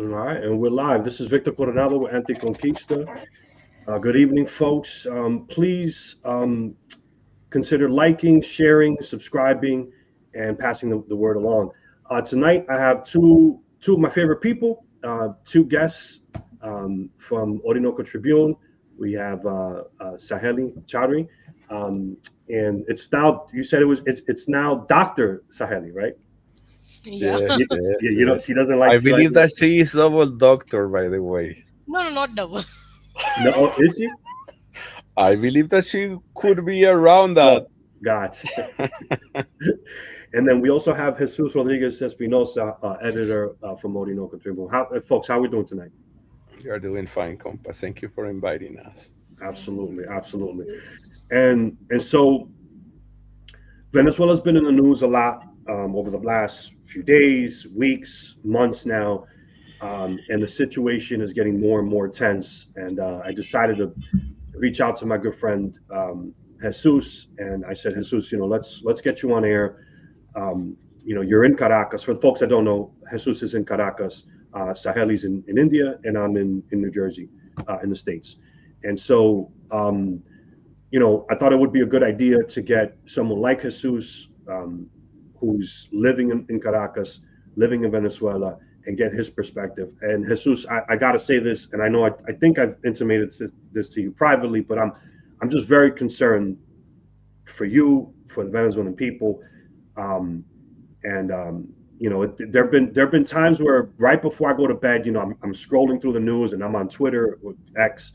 All right, and we're live. This is Victor Coronado with ANTICONQUISTA. Good evening, folks. Please consider liking, sharing, subscribing, and passing the word along. Tonight, I have two of my favorite people, two guests from Orinoco Tribune. We have Saheli Chowdhury, and it's now. You said it's now Dr. Saheli, right? Yeah. You, Yes, yes, you know, yes. she doesn't I like. She like. believe that she is double doctor, by the way. No, no, not double. No, is she? I believe that she could be around that. Oh, gotcha. And then we also have Jesus Rodriguez Espinosa, editor from Orinoco Tribune. Folks, how are we doing tonight? You're doing fine, compa. Thank you for inviting us. Absolutely, absolutely. Yes. And so Venezuela's been in the news a lot over the last few days, weeks, months now, and the situation is getting more and more tense. And I decided to reach out to my good friend Jesus, and I said, Jesus, let's get you on air. You're in Caracas. For the folks that don't know, Jesus is in Caracas, Saheli's in India, and I'm in New Jersey, in the States. And so, I thought it would be a good idea to get someone like Jesus, who's living in Caracas, living in Venezuela, and get his perspective. And Jesus, I got to say this, and I know I think I've intimated this to you privately, but I'm just very concerned for you, for the Venezuelan people. Um, and there've been times where right before I go to bed, I'm scrolling through the news and I'm on Twitter or X,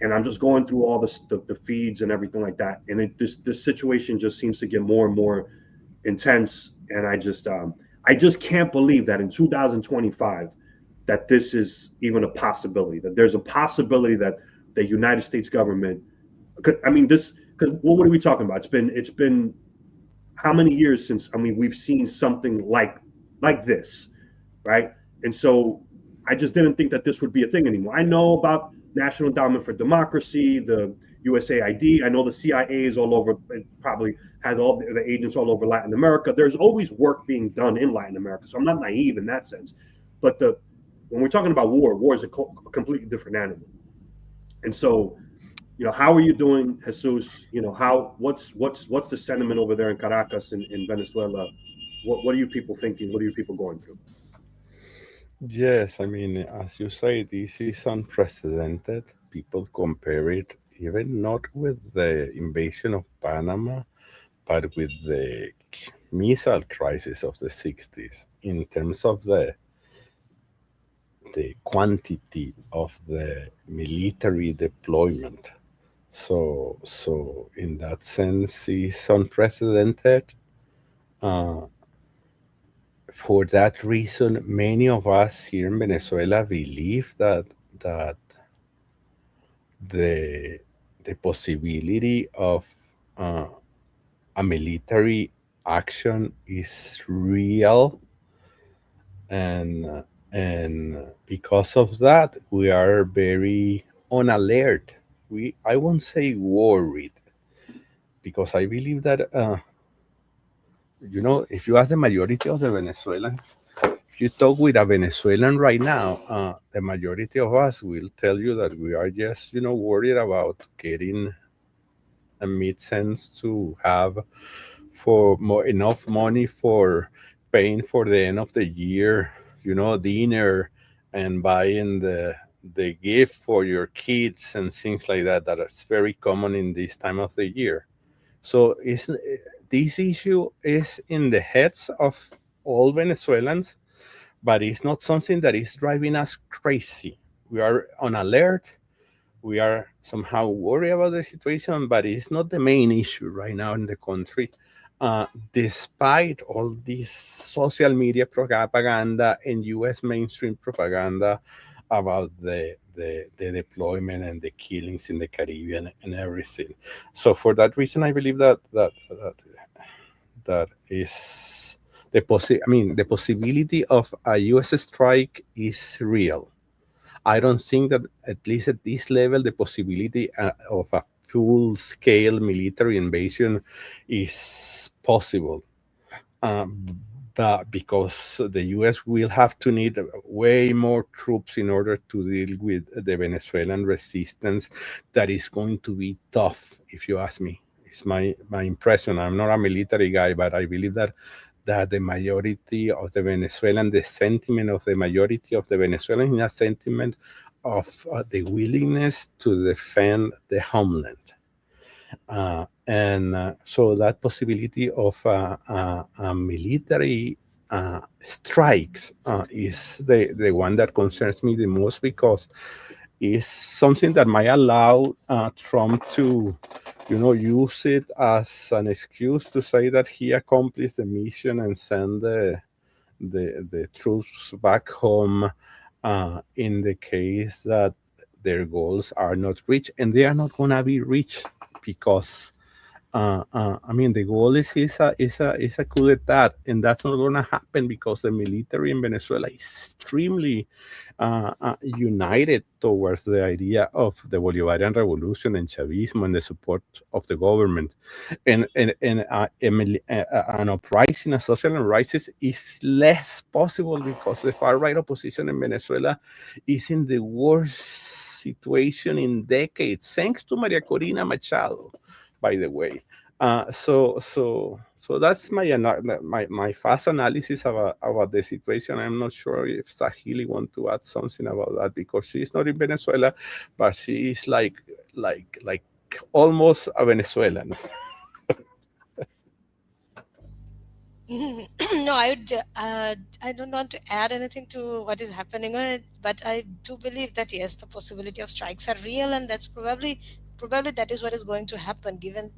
and I'm just going through all the feeds and everything like that. And this situation just seems to get more and more intense. And I just can't believe that in 2025 that this is even a possibility. That there's a possibility that the United States government. I mean, this because what are we talking about? It's been how many years since we've seen something like this, right? And so I just didn't think that this would be a thing anymore. I know about National Endowment for Democracy, the USAID. I know the CIA is all over. It probably has all the agents all over Latin America. There's always work being done in Latin America, so I'm not naive in that sense. But when we're talking about war is a completely different animal. And so how are you doing, Jesus? What's the sentiment over there in Caracas in Venezuela? What are you people thinking? What are you people going through? Yes, I mean, as you say, this is unprecedented. People compare it even not with the invasion of Panama, but with the missile crisis of the 60s in terms of the quantity of the military deployment. So in that sense, it's unprecedented. Uh, for that reason, many of us here in Venezuela believe that the the possibility of uh, a military action is real, and because of that, we are very on alert. I won't say worried, because I believe that if you ask the majority of the Venezuelans, if you talk with a Venezuelan right now, the majority of us will tell you that we are just, worried about getting a mid sense to have for more enough money for paying for the end of the year, dinner, and buying the gift for your kids and things like that. That is very common in this time of the year. So this issue is in the heads of all Venezuelans, but it's not something that is driving us crazy. We are on alert. We are somehow worried about the situation, but it's not the main issue right now in the country. Despite all this social media propaganda and US mainstream propaganda about the deployment and the killings in the Caribbean and everything. So for that reason, I believe that is the possibility of a US strike is real. I don't think that, at least at this level, the possibility of a full scale military invasion is possible. Um, because the U.S. will have to need way more troops in order to deal with the Venezuelan resistance. That is going to be tough, if you ask me. It's my impression. I'm not a military guy, but I believe that the majority of the Venezuelan, the sentiment of the majority of the Venezuelans is a sentiment of the willingness to defend the homeland. So that possibility of military strikes is the one that concerns me the most, because it's something that might allow Trump to, use it as an excuse to say that he accomplished the mission and send the troops back home in the case that their goals are not reached, and they are not going to be reached because I mean, the goal is a coup d'etat, and that's not going to happen because the military in Venezuela is extremely united towards the idea of the Bolivarian Revolution and Chavismo and the support of the government. And an uprising, a social unrest is less possible because the far-right opposition in Venezuela is in the worst situation in decades, thanks to Maria Corina Machado, by the way. So that's my fast analysis about the situation. I'm not sure if Sahili want to add something about that, because she's not in Venezuela, but she is like almost a Venezuelan. No, I don't want to add anything to what is happening on it, but I do believe that yes, the possibility of strikes are real, and that's probably that is what is going to happen given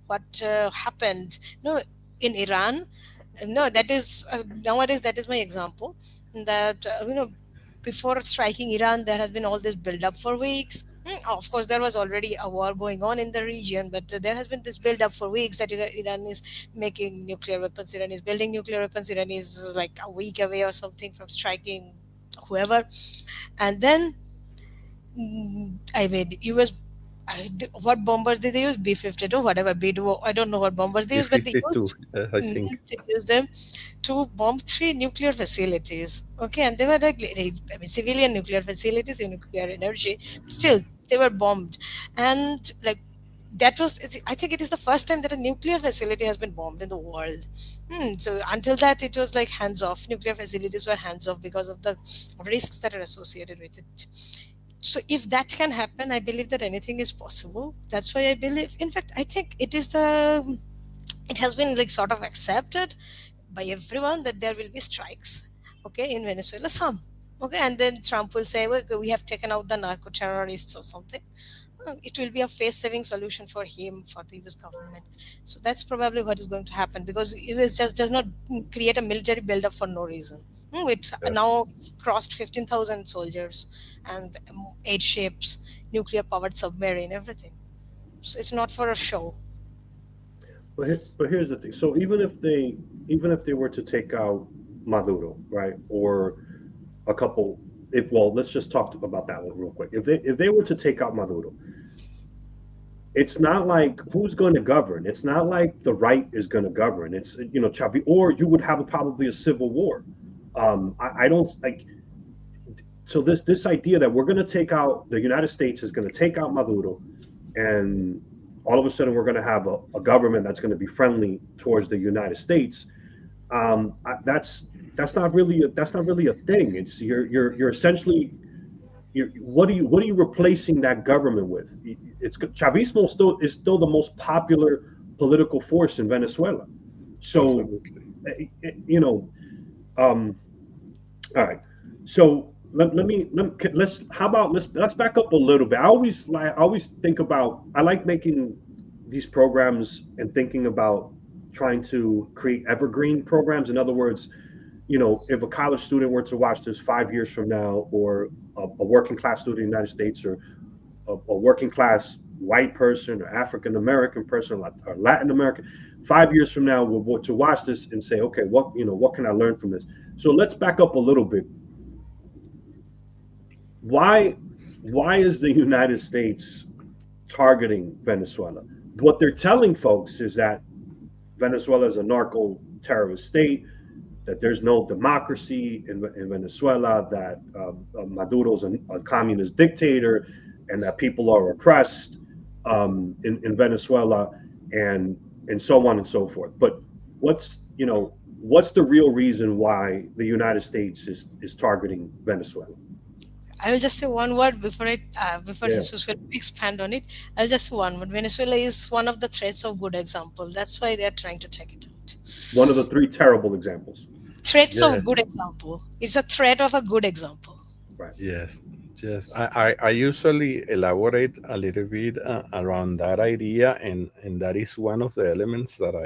what happened. No, in Iran. No, that is nowadays that is my example. That before striking Iran, there has been all this build up for weeks. Of course, there was already a war going on in the region, but there has been this build up for weeks that Iran is making nuclear weapons, Iran is building nuclear weapons, Iran is like a week away or something from striking whoever. And then, I mean, US. What bombers did they use? B-52, whatever, B-2, I don't know what bombers they use, but they B-52, I think. they used them to bomb 3 nuclear facilities. Okay, and they were like, I mean, civilian nuclear facilities, nuclear energy, but still they were bombed. And like that was, I think it is the first time that a nuclear facility has been bombed in the world. So until that, it was like hands off. Nuclear facilities were hands off because of the risks that are associated with it. So if that can happen, I believe that anything is possible. That's why I believe, in fact, I think it has been like sort of accepted by everyone that there will be strikes, okay, in Venezuela, some, okay, and then Trump will say, well, we have taken out the narco terrorists or something. It will be a face-saving solution for him, for the US government. So that's probably what is going to happen, because US just does not create a military buildup for no reason. It's now it's crossed 15,000 soldiers and 8 ships, nuclear-powered submarine, everything. So it's not for a show. But here's the thing. So even if they were to take out Maduro, right, or a couple, let's just talk about that one real quick. If they were to take out Maduro, it's not like who's going to govern. It's not like the right is going to govern. It's Chavi, or you would have probably a civil war. I don't like. So this idea that we're going to take out, the United States is going to take out Maduro, and all of a sudden we're going to have a government that's going to be friendly towards the United States. That's not really a thing. It's you're essentially what are you replacing that government with? It's Chavismo is still the most popular political force in Venezuela. So all right. So let's back up a little bit. I always think about, I like making these programs and thinking about trying to create evergreen programs. In other words, if a college student were to watch this 5 years from now, or a working class student in the United States, or a working class white person or African American person or Latin American, 5 years from now will to watch this and say, okay, what can I learn from this? So let's back up a little bit. Why is the United States targeting Venezuela? What they're telling folks is that Venezuela is a narco terrorist state. that there's no democracy in Venezuela, that Maduro's a communist dictator, and that people are oppressed in Venezuela, and so on and so forth. But what's the real reason why the United States is targeting Venezuela? I will just say one word before Yeah, Jesus will expand on it. I'll just say one word. Venezuela is one of the threats of good example. That's why they are trying to take it out. one of the three terrible examples. Threats Yeah. of good example. It's a threat of a good example. Right. Yes, yes. I usually elaborate a little bit around that idea, and that is one of the elements that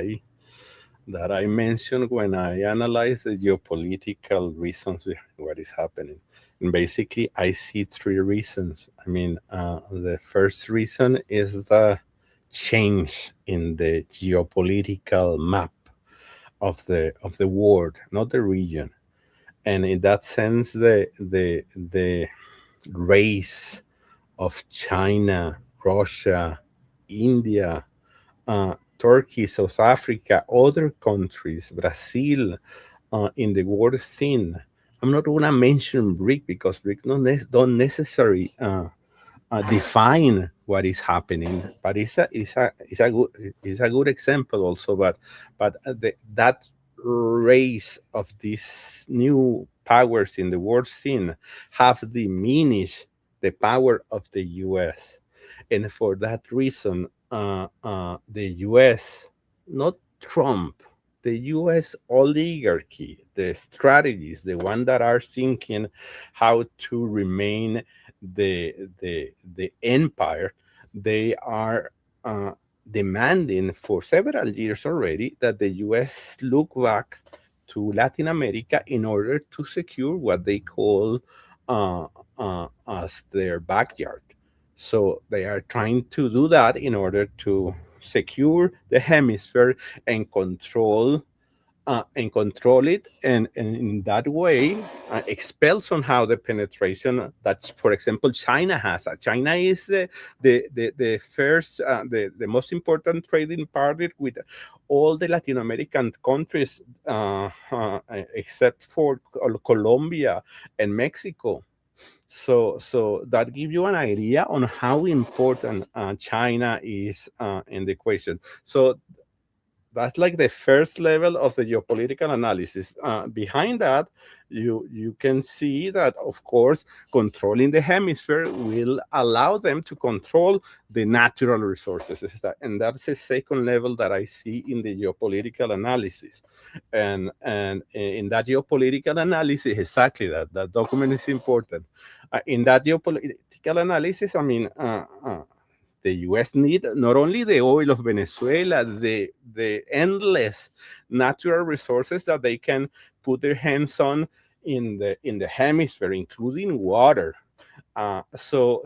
I mentioned when I analyze the geopolitical reasons behind what is happening. And basically, I see three reasons. I mean, the first reason is the change in the geopolitical map of the world, not the region. And in that sense, the race of China, Russia, India, Turkey, South Africa, other countries, Brazil, in the world scene. I'm not going to mention BRIC because BRIC don't necessarily define what is happening, but it's a good example also. But that race of these new powers in the world scene have diminished the power of the U.S. And for that reason, the U.S., not Trump, the U.S. oligarchy, the strategies, the one that are thinking how to remain the empire, they are demanding for several years already that the U.S. look back to Latin America in order to secure what they call as their backyard. So they are trying to do that in order to secure the hemisphere and control it, and in that way expel somehow the penetration that, for example, China has. China is the first, the most important trading partner with all the Latin American countries, except for Colombia and Mexico. So that gives you an idea on how important China is in the equation. So that's like the first level of the geopolitical analysis. Behind that, you can see that, of course, controlling the hemisphere will allow them to control the natural resources. And that's the second level that I see in the geopolitical analysis. And in that geopolitical analysis, exactly that document is important. In that geopolitical analysis, I mean, the U.S. need not only the oil of Venezuela, the endless natural resources that they can put their hands on in the hemisphere, including water. So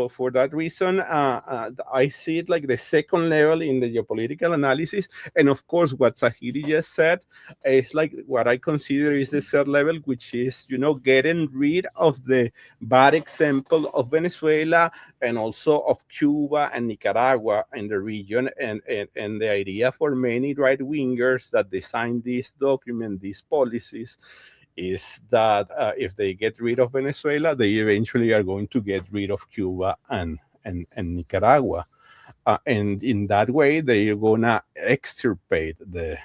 for that reason, I see it like the second level in the geopolitical analysis. And of course, what Zahiri just said is like what I consider is the third level, which is, getting rid of the bad example of Venezuela and also of Cuba and Nicaragua in the region. And the idea for many right-wingers that designed this document, these policies, is that if they get rid of Venezuela, they eventually are going to get rid of Cuba and Nicaragua. And in that way, they're going to extirpate the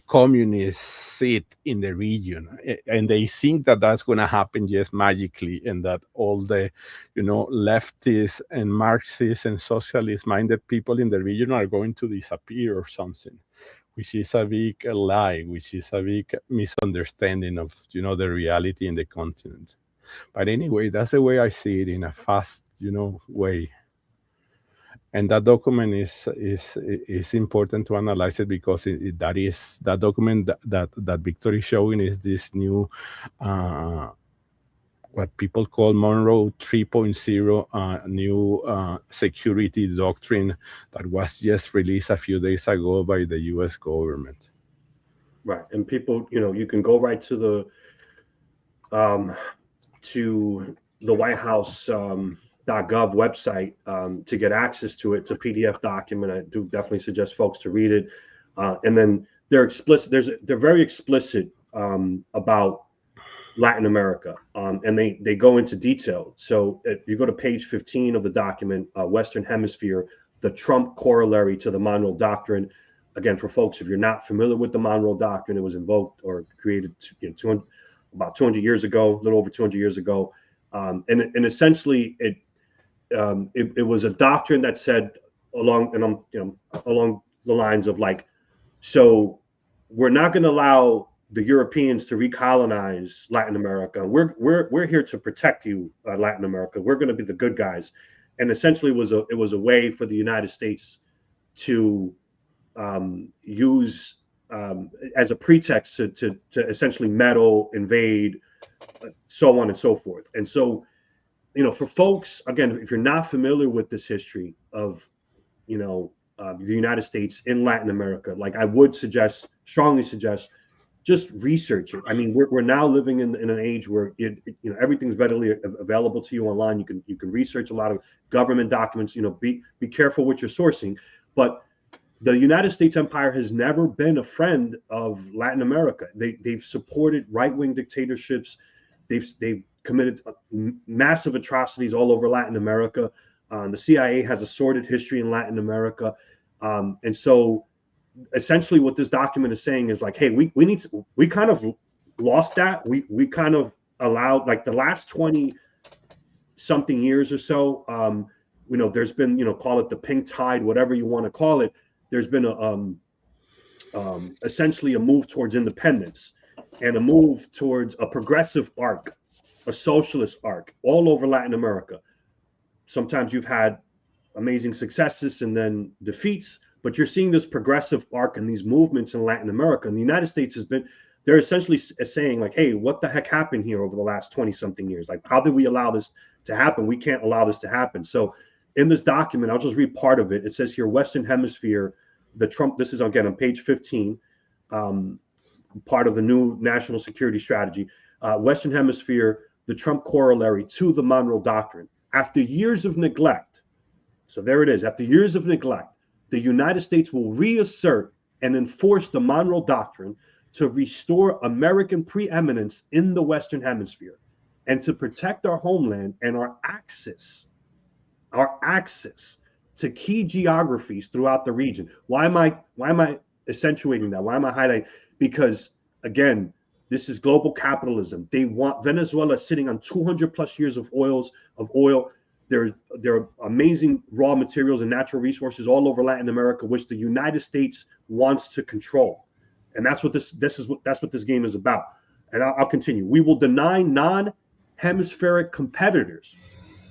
communist seat in the region. And they think that that's going to happen just magically, and that all the, leftists and Marxists and socialist-minded people in the region are going to disappear or something, which is a big lie, which is a big misunderstanding of, the reality in the continent. But anyway, that's the way I see it, in a fast, way. And that document is important to analyze it, because that document that Victor is showing is this new, what people call Monroe 3.0 new security doctrine that was just released a few days ago by the U.S. government. Right, and people, you can go right to the White House .gov website to get access to it. It's a PDF document. I do definitely suggest folks to read it. And then they're explicit. They're very explicit about Latin America, and they go into detail. So if you go to page 15 of the document, Western Hemisphere, the Trump corollary to the Monroe Doctrine. Again, for folks, if you're not familiar with the Monroe Doctrine, it was invoked or created, 200, about 200 years ago, a little over 200 years ago, and essentially it was a doctrine that said along the lines of like, so we're not going to allow the Europeans to recolonize Latin America. We're here to protect you, Latin America. We're going to be the good guys, and essentially it was a way for the United States to use as a pretext to essentially meddle, invade, so on and so forth. And so, for folks, again, if you're not familiar with this history of, the United States in Latin America, like I would strongly suggest, just research it. I mean, we're now living in an age where everything's readily available to you online. You can research a lot of government documents. Be careful what you're sourcing, but the United States empire has never been a friend of Latin America. They've supported right-wing dictatorships. They've committed massive atrocities all over Latin America. The CIA has a sordid history in Latin America, and so essentially what this document is saying is like, hey, we kind of lost that. We kind of allowed, like, the last 20 something years or so, there's been, call it the pink tide, whatever you want to call it. There's been essentially a move towards independence and a move towards a progressive arc, a socialist arc all over Latin America. Sometimes you've had amazing successes and then defeats, but you're seeing this progressive arc and these movements in Latin America. And the United States they're essentially saying like, hey, what the heck happened here over the last 20 something years? Like, how did we allow this to happen? We can't allow this to happen. So in this document, I'll just read part of it. It says here, Western Hemisphere, this is again on page 15, part of the new national security strategy, Western Hemisphere, the Trump corollary to the Monroe Doctrine. After years of neglect, so there it is, after years of neglect, the United States will reassert and enforce the Monroe Doctrine to restore American preeminence in the Western Hemisphere and to protect our homeland and our access to key geographies throughout the region. Why am I accentuating that? Why am I highlighting? Because again, this is global capitalism. They want Venezuela sitting on 200 plus years of oil. There are amazing raw materials and natural resources all over Latin America, which the United States wants to control, and that's what this game is about. And I'll continue. We will deny non-hemispheric competitors,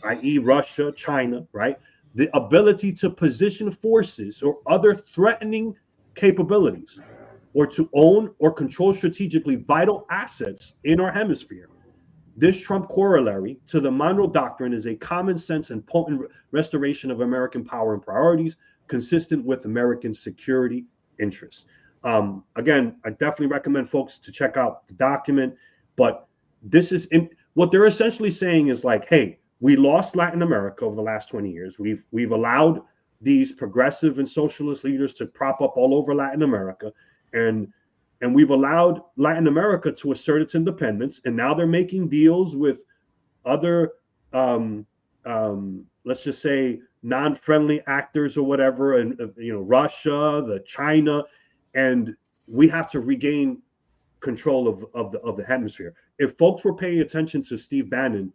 i.e., Russia, China, right, the ability to position forces or other threatening capabilities, or to own or control strategically vital assets in our hemisphere. This Trump corollary to the Monroe Doctrine is a common sense and potent restoration of American power and priorities consistent with American security interests. Again, I definitely recommend folks to check out the document, but what they're essentially saying is like, hey, we lost Latin America over the last 20 years. We've allowed these progressive and socialist leaders to prop up all over Latin America, and we've allowed Latin America to assert its independence, and now they're making deals with other, let's just say, non-friendly actors or whatever, and Russia, China, and we have to regain control of the hemisphere. If folks were paying attention to Steve Bannon,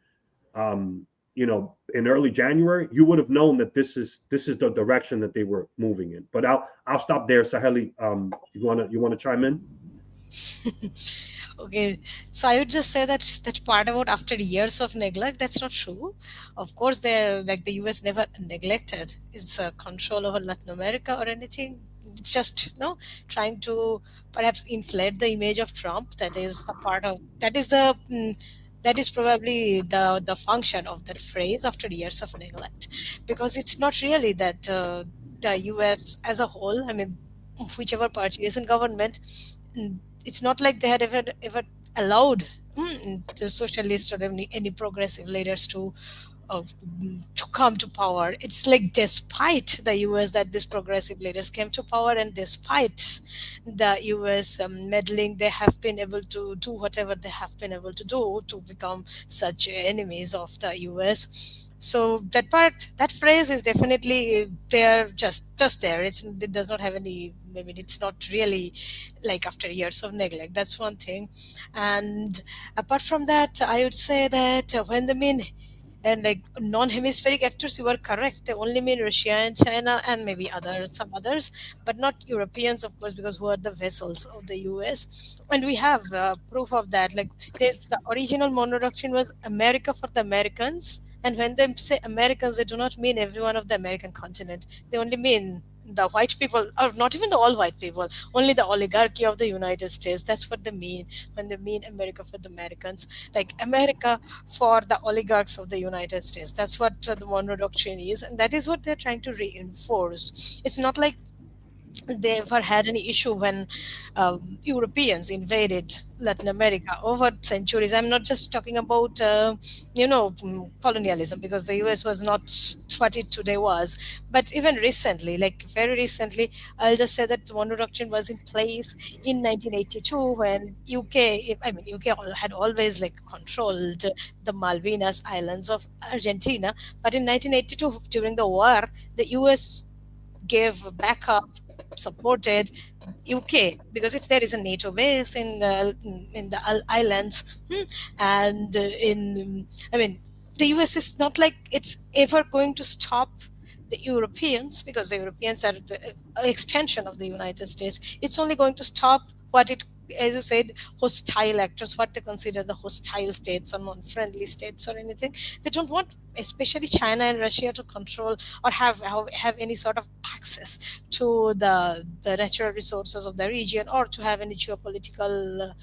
in early January, you would have known that this is the direction that they were moving in. But I'll stop there. Saheli, you wanna chime in? Okay, so I would just say that part about after years of neglect, that's not true. Of course, the US never neglected its control over Latin America or anything. It's just trying to perhaps inflate the image of Trump. That is the part of that is probably the function of that phrase after years of neglect, because it's not really that the US as a whole, I mean, whichever party is in government, it's not like they had ever allowed the socialists or any progressive leaders to to come to power. It's like despite the US that these progressive leaders came to power, and despite the US meddling, they have been able to do whatever they have been able to do to become such enemies of the US. So that part, that phrase is definitely there, just there. It does not have any. I mean, it's not really like after years of neglect. That's one thing. And apart from that, I would say that when the main and like non-hemispheric actors, you are correct. They only mean Russia and China and maybe some others, but not Europeans, of course, because who are the vessels of the US. And we have proof of that. Like the original Monroe Doctrine was America for the Americans. And when they say Americans, they do not mean everyone of the American continent. They only mean the white people, or not even the all white people, only the oligarchy of the United States. That's what they mean when they mean America for the Americans. Like America for the oligarchs of the United States. That's what the Monroe Doctrine is, and that is what they're trying to reinforce. It's not like they ever had any issue when Europeans invaded Latin America over centuries. I'm not just talking about, colonialism, because the US was not what it today was. But even recently, like very recently, I'll just say that the Monroe Doctrine was in place in 1982 when UK had always like controlled the Malvinas Islands of Argentina. But in 1982, during the war, the US gave backup, supported UK because there is a NATO base in the islands. And in I mean the US is not like it's ever going to stop the Europeans, because the Europeans are the extension of the United States. It's only going to stop what it, as you said, hostile actors, what they consider the hostile states or non-friendly states or anything. They don't want, especially China and Russia, to control or have any sort of access to the natural resources of the region, or to have any geopolitical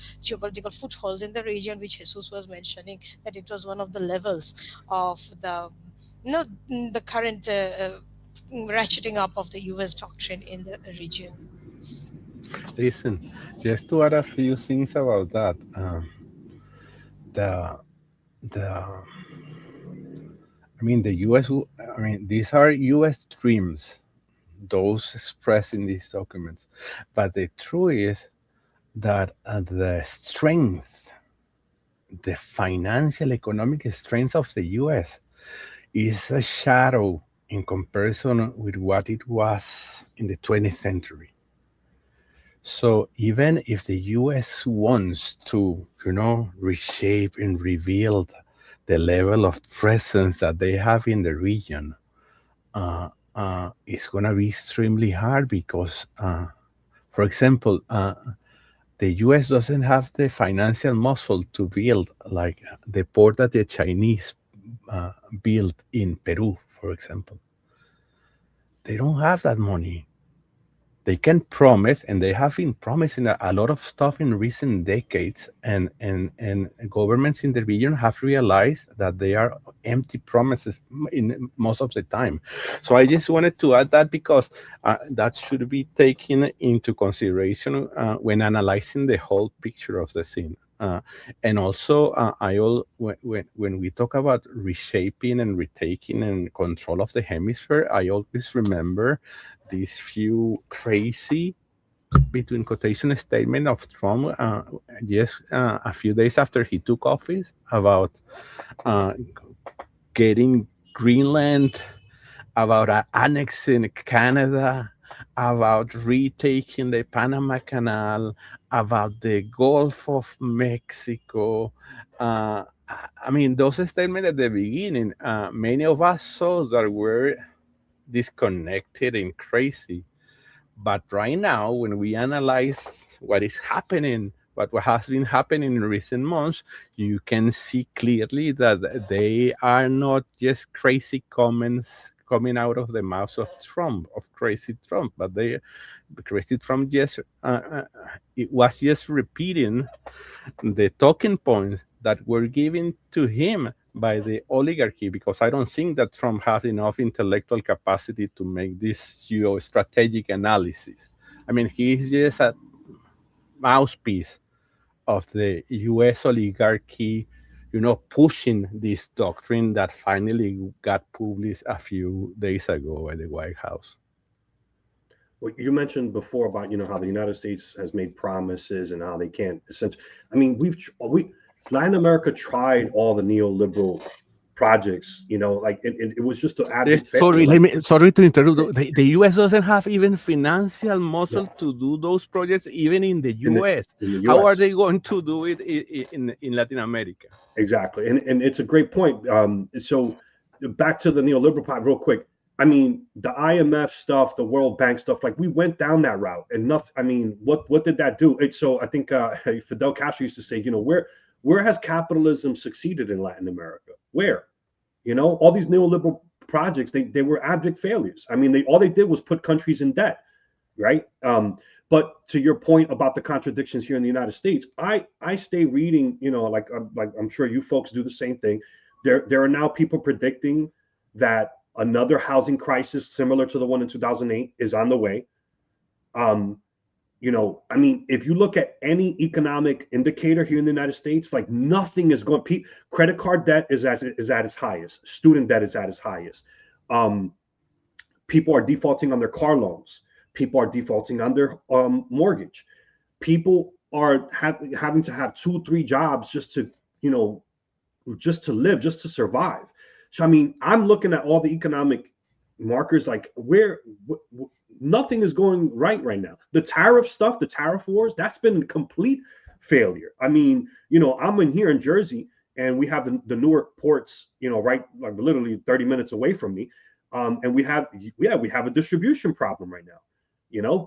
foothold in the region, which Jesus was mentioning, that it was one of the levels of the the current ratcheting up of the US doctrine in the region. Listen, just to add a few things about that. The the US. These are US dreams, those expressed in these documents. But the truth is that the strength, the financial, economic strength of the US is a shadow in comparison with what it was in the 20th century. So even if the US wants to, reshape and rebuild the level of presence that they have in the region, it's going to be extremely hard because, for example, the US doesn't have the financial muscle to build like the port that the Chinese built in Peru, for example. They don't have that money. They can promise, and they have been promising a lot of stuff in recent decades, and governments in the region have realized that they are empty promises in most of the time. So I just wanted to add that because that should be taken into consideration when analyzing the whole picture of the scene. And also, when we talk about reshaping and retaking and control of the hemisphere, I always remember these few crazy, between quotation, statement of Trump just a few days after he took office about getting Greenland, about annexing Canada, about retaking the Panama Canal, about the Gulf of Mexico. Those statements at the beginning, many of us saw that were disconnected and crazy. But right now, when we analyze what is happening, what has been happening in recent months, you can see clearly that they are not just crazy comments coming out of the mouth of Trump, of crazy Trump, but crazy Trump just it was just repeating the talking points that were given to him by the oligarchy, because I don't think that Trump has enough intellectual capacity to make this geostrategic analysis. He's just a mouthpiece of the US oligarchy pushing this doctrine that finally got published a few days ago by the White House. Well, you mentioned before about how the United States has made promises and how they can't essentially. I mean, we Latin America tried all the neoliberal projects. Like it was just an abject failure. Sorry to interrupt. The U.S. doesn't have even financial muscle to do those projects, even in the U.S. In the How US. are they going to do it in Latin America? Exactly, and it's a great point. So back to the neoliberal part, real quick. I mean, the IMF stuff, the World Bank stuff, like we went down that route. Enough. I mean, what did that do? So I think Fidel Castro used to say, where has capitalism succeeded in Latin America? Where? All these neoliberal projects, they were abject failures. I mean, all they did was put countries in debt, right? But to your point about the contradictions here in the United States, I stay reading, like I'm sure you folks do the same thing. There are now people predicting that another housing crisis similar to the one in 2008 is on the way. I mean, if you look at any economic indicator here in the United States, like nothing is going. Credit card debt is at its highest. Student debt is at its highest. People are defaulting on their car loans. People are defaulting on their mortgage. People are having to have 2-3 jobs just to live, just to survive. So I mean, I'm looking at all the economic markers, like nothing is going right now. The tariff stuff, the tariff wars, that's been a complete failure. I mean, I'm here in Jersey, and we have the Newark ports, right, like literally 30 minutes away from me, and we have a distribution problem right now,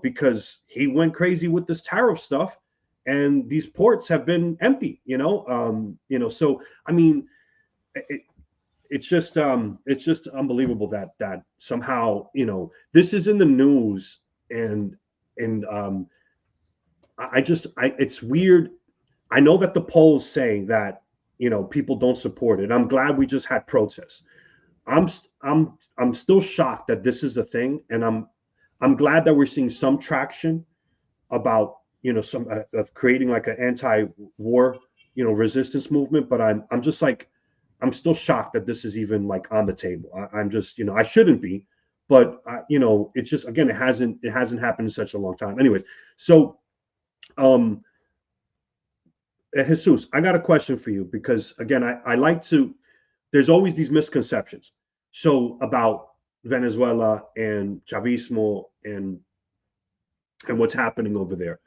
because he went crazy with this tariff stuff, and these ports have been empty. So I mean, it's just unbelievable that somehow this is in the news, and it's weird. I know that the polls say that people don't support it. I'm glad we just had protests. I'm still shocked that this is a thing, and I'm glad that we're seeing some traction about some of creating like an anti-war resistance movement, but I'm just like, I'm still shocked that this is even like on the table. I'm just, I shouldn't be, but it's just, again, it hasn't happened in such a long time. Anyways, so Jesus, I got a question for you, because again, I like to. There's always these misconceptions. So about Venezuela and Chavismo and what's happening over there.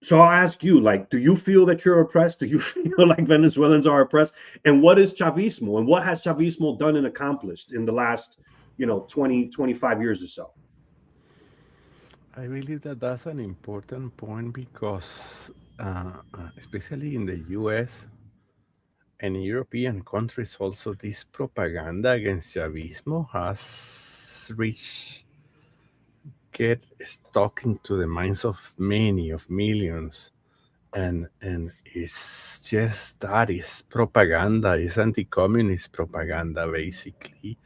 So I'll ask you, like, do you feel that you're oppressed? Do you feel like Venezuelans are oppressed? And what is Chavismo? And what has Chavismo done and accomplished in the last, 20, 25 years or so? I believe that that's an important point, because especially in the US and European countries also, this propaganda against Chavismo has get stuck into the minds of many, of millions, and it's just that is propaganda, is anti-communist propaganda, basically,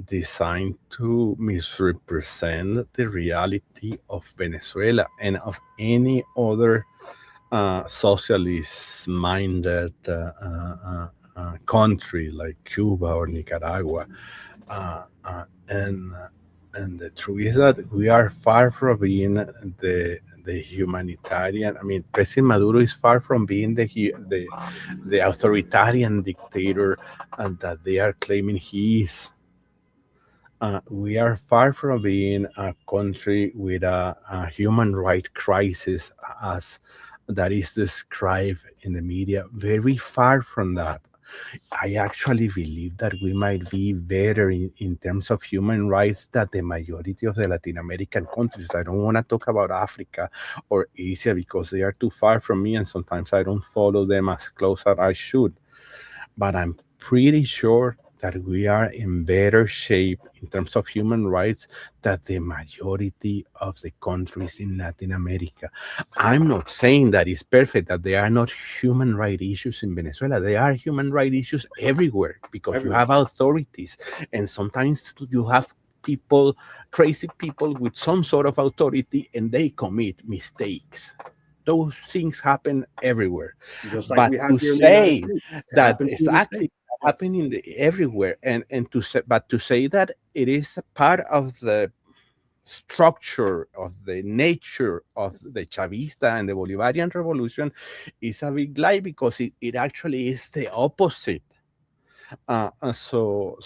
designed to misrepresent the reality of Venezuela and of any other socialist-minded country like Cuba or Nicaragua, and the truth is that we are far from being the humanitarian. I mean, President Maduro is far from being the authoritarian dictator that they are claiming he is. We are far from being a country with a human right crisis, as that is described in the media. Very far from that. I actually believe that we might be better in terms of human rights than the majority of the Latin American countries. I don't want to talk about Africa or Asia because they are too far from me, and sometimes I don't follow them as close as I should. But I'm pretty sure that we are in better shape in terms of human rights than the majority of the countries in Latin America. I'm not saying that it's perfect, that there are not human rights issues in Venezuela. There are human rights issues everywhere, because you have authorities, and sometimes you have crazy people with some sort of authority, and they commit mistakes. those things happen everywhere. Just like But we have to here in the United say States. It that happens it's here in the actually States. Yeah. happening everywhere, and to say, but to say that it is a part of the structure of the nature of the Chavista and the Bolivarian revolution is a big lie, because it actually is the opposite. So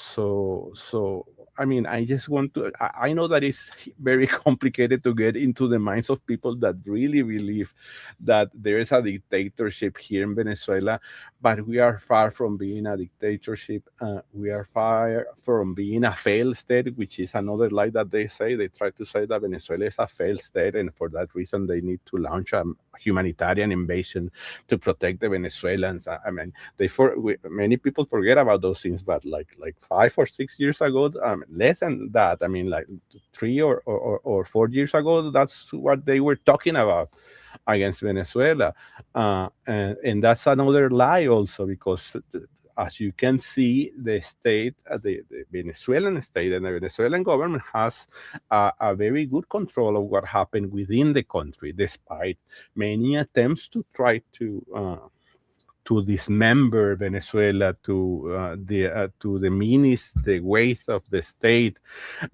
I mean, I just want to, I know that it's very complicated to get into the minds of people that really believe that there is a dictatorship here in Venezuela, but we are far from being a dictatorship. We are far from being a failed state, which is another lie that they say. They try to say that Venezuela is a failed state, and for that reason they need to launch a humanitarian invasion to protect the Venezuelans. I mean, many people forget about those things, but like 5 or 6 years ago, less than that, I mean, like 3 or 4 years ago, that's what they were talking about against Venezuela. And that's another lie also, because as you can see, the state, the Venezuelan state and the Venezuelan government has a very good control of what happened within the country, despite many attempts to try to dismember Venezuela, to diminish the weight of the state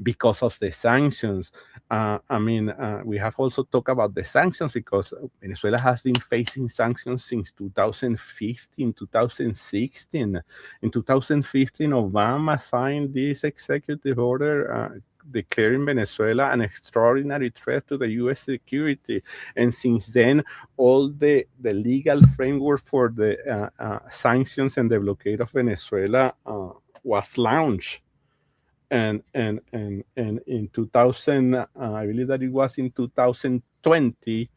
because of the sanctions. I mean, we have also talked about the sanctions, because Venezuela has been facing sanctions since 2015, 2016. In 2015, Obama signed this executive order declaring Venezuela an extraordinary threat to the U.S. security. And since then, all the legal framework for the sanctions and the blockade of Venezuela was launched. And in 2000, I believe that it was in 2020,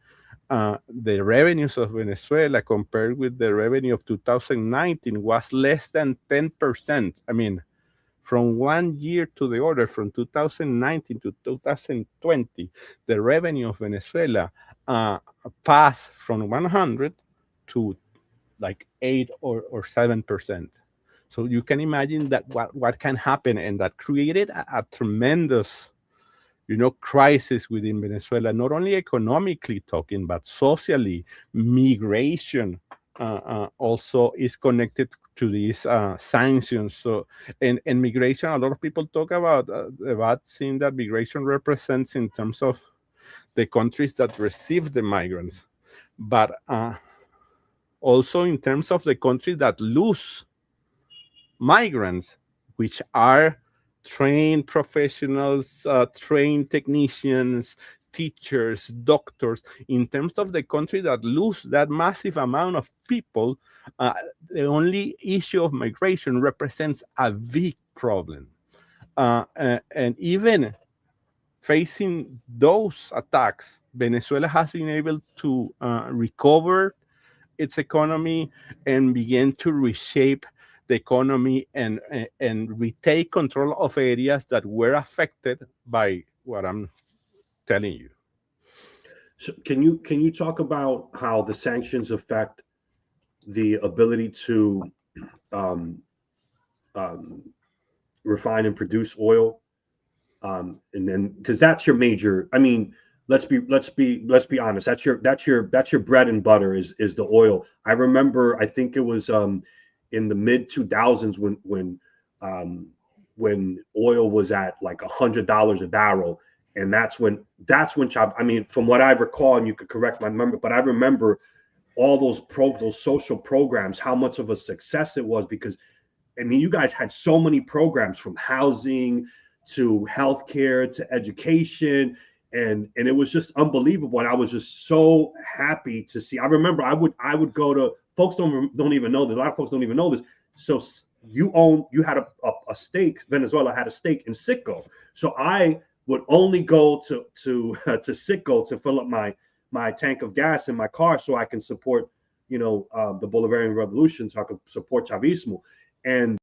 the revenues of Venezuela compared with the revenue of 2019 was less than 10%. I mean, from 1 year to the other, from 2019 to 2020, the revenue of Venezuela passed from 100 to like 8 or 7%. So you can imagine that what can happen, and that created a tremendous, crisis within Venezuela, not only economically talking, but socially. Migration also is connected to these sanctions. So, and migration, a lot of people talk about the bad thing that migration represents in terms of the countries that receive the migrants, but also in terms of the countries that lose migrants, which are trained professionals, trained technicians, teachers, doctors. In terms of the country that lose that massive amount of people, the only issue of migration represents a big problem. And even facing those attacks, Venezuela has been able to recover its economy and begin to reshape the economy and retake control of areas that were affected by what I'm telling you. So can you talk about how the sanctions affect the ability to um, um, refine and produce oil? And then, because that's your major. I mean, let's be honest. That's your bread and butter is the oil. I remember. I think it was in the mid 2000s um, when oil was at like $100 a barrel, and that's when I mean, from what I recall, and you could correct my memory, but I remember all those social programs, how much of a success it was, because I mean, you guys had so many programs, from housing to healthcare to education, and it was just unbelievable. And I was just so happy to see. I remember I would go to, folks don't even know this. A lot of folks don't even know this. So you had a stake. Venezuela had a stake in Citgo. So I would only go to to Citgo to fill up my tank of gas in my car, so I can support the Bolivarian Revolution, so I can support Chavismo. And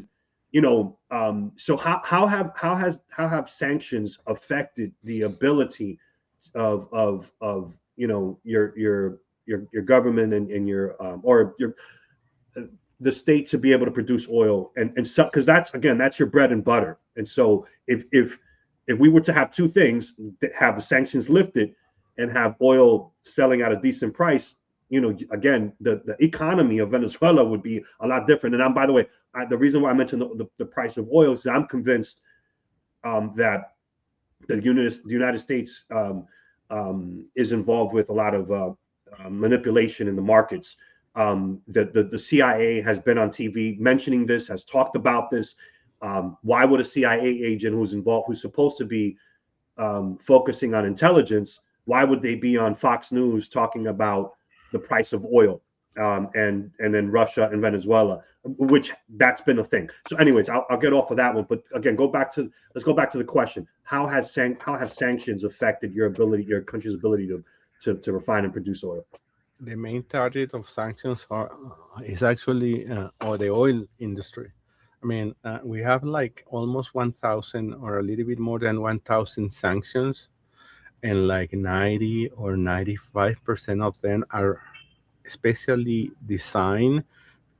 so how have sanctions affected the ability of your government and your or your the state to be able to produce oil, and so, because that's your bread and butter. And so if we were to have two things, have the sanctions lifted and have oil selling at a decent price, again, the economy of Venezuela would be a lot different. And by the way, the reason why I mentioned the price of oil is I'm convinced that the United States is involved with a lot of manipulation in the markets. The CIA has been on TV mentioning this, has talked about this. Why would a CIA agent who's involved, who's supposed to be focusing on intelligence, why would they be on Fox News talking about the price of oil, and then Russia and Venezuela, which that's been a thing. So, anyways, I'll get off of that one. But again, let's go back to the question: how have sanctions affected your country's ability to refine and produce oil? The main target of sanctions is actually the oil industry. I mean, we have like almost 1,000 or a little bit more than 1,000 sanctions, and like 90 or 95% of them are especially designed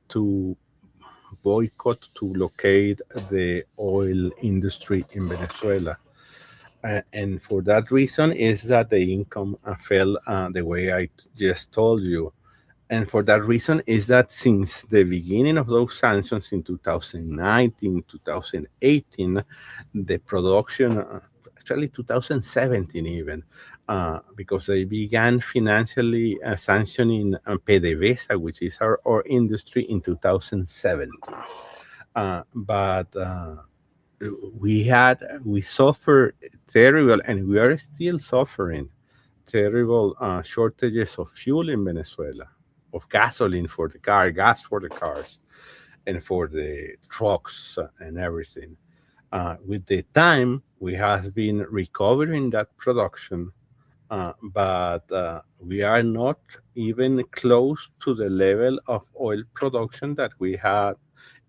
to boycott, to locate the oil industry in Venezuela. And for that reason is that the income fell the way I just told you. And for that reason is that since the beginning of those sanctions in 2019, 2018, the production, actually 2017 even, because they began financially sanctioning PDVSA, which is our industry, in 2017. But we suffered terrible, and we are still suffering terrible shortages of fuel in Venezuela, of gasoline for the car, gas for the cars, and for the trucks and everything. With the time, we have been recovering that production, but we are not even close to the level of oil production that we had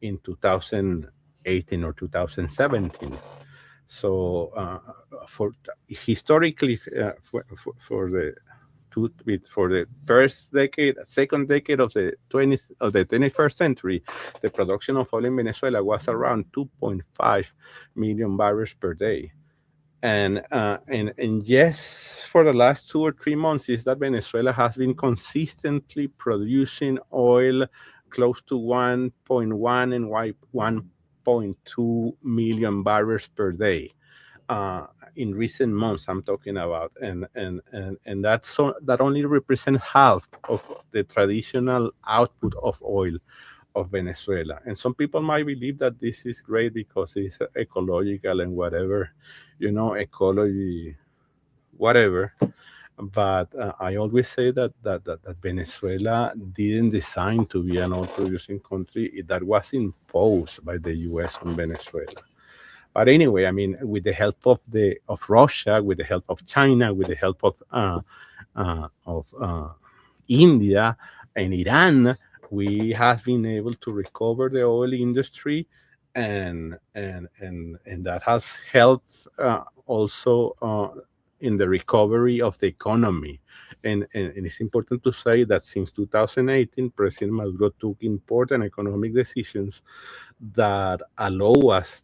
in 2018 or 2017. So, for historically, for the for the first decade, second decade of the 21st century, the production of oil in Venezuela was around 2.5 million barrels per day. And yes, for the last 2 or 3 months, is that Venezuela has been consistently producing oil close to 1.1 and 1.2 million barrels per day. In recent months, I'm talking about, and that only represents half of the traditional output of oil of Venezuela. And some people might believe that this is great because it's ecological and whatever, ecology, whatever. But I always say that Venezuela didn't design to be an oil producing country. That was imposed by the U.S. on Venezuela. But anyway, I mean, with the help of Russia, with the help of China, with the help of India and Iran, we have been able to recover the oil industry, and that has helped also in the recovery of the economy. And it's important to say that since 2018, President Maduro took important economic decisions that allow us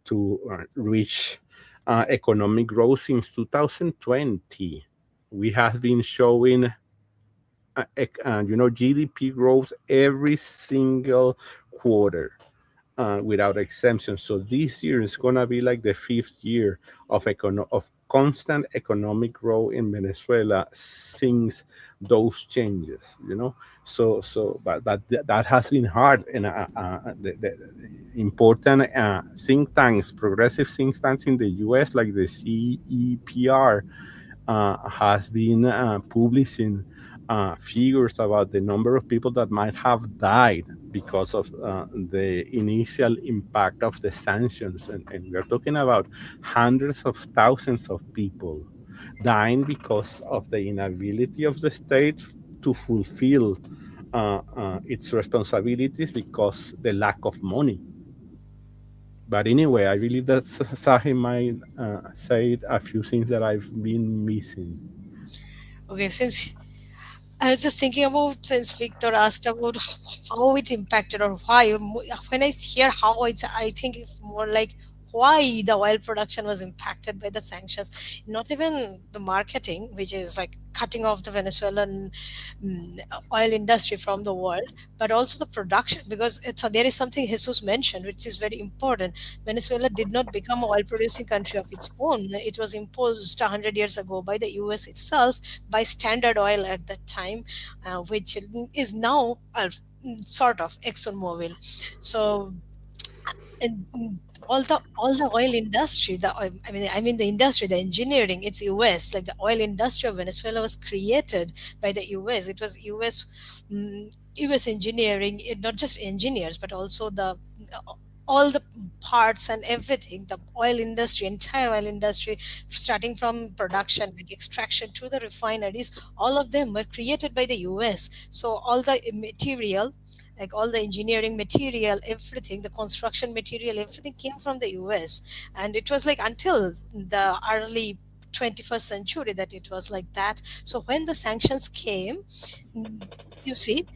to reach economic growth since 2020. We have been showing GDP growth every single quarter, without exemption. So this year is gonna be like the fifth year of constant economic growth in Venezuela since those changes. But that has been hard, and the important think tanks, progressive think tanks in the U.S. like the CEPR has been publishing figures about the number of people that might have died because of the initial impact of the sanctions. And we're talking about hundreds of thousands of people dying because of the inability of the state to fulfill its responsibilities because the lack of money. But anyway, I believe that Sahim might say a few things that I've been missing. Okay, since I was just thinking about, since Victor asked about how it impacted or why. When I hear how, I think it's more like why the oil production was impacted by the sanctions. Not even the marketing, which is like cutting off the Venezuelan mm, oil industry from the world, but also the production, because there is something Jesus mentioned, which is very important. Venezuela did not become an oil producing country of its own. It was imposed 100 years ago by the US itself, by Standard Oil at that time, which is now sort of ExxonMobil. So, and all the oil industry, I mean the industry, the engineering, it's US. Like the oil industry of Venezuela was created by the US. It was US engineering, not just engineers, but also the all the parts and everything, the oil industry, entire oil industry, starting from production, like extraction, to the refineries, all of them were created by the US. So all the material, like all the engineering material, everything, the construction material, everything came from the US. And it was like until the early 21st century that it was like that. So when the sanctions came, mm, you see,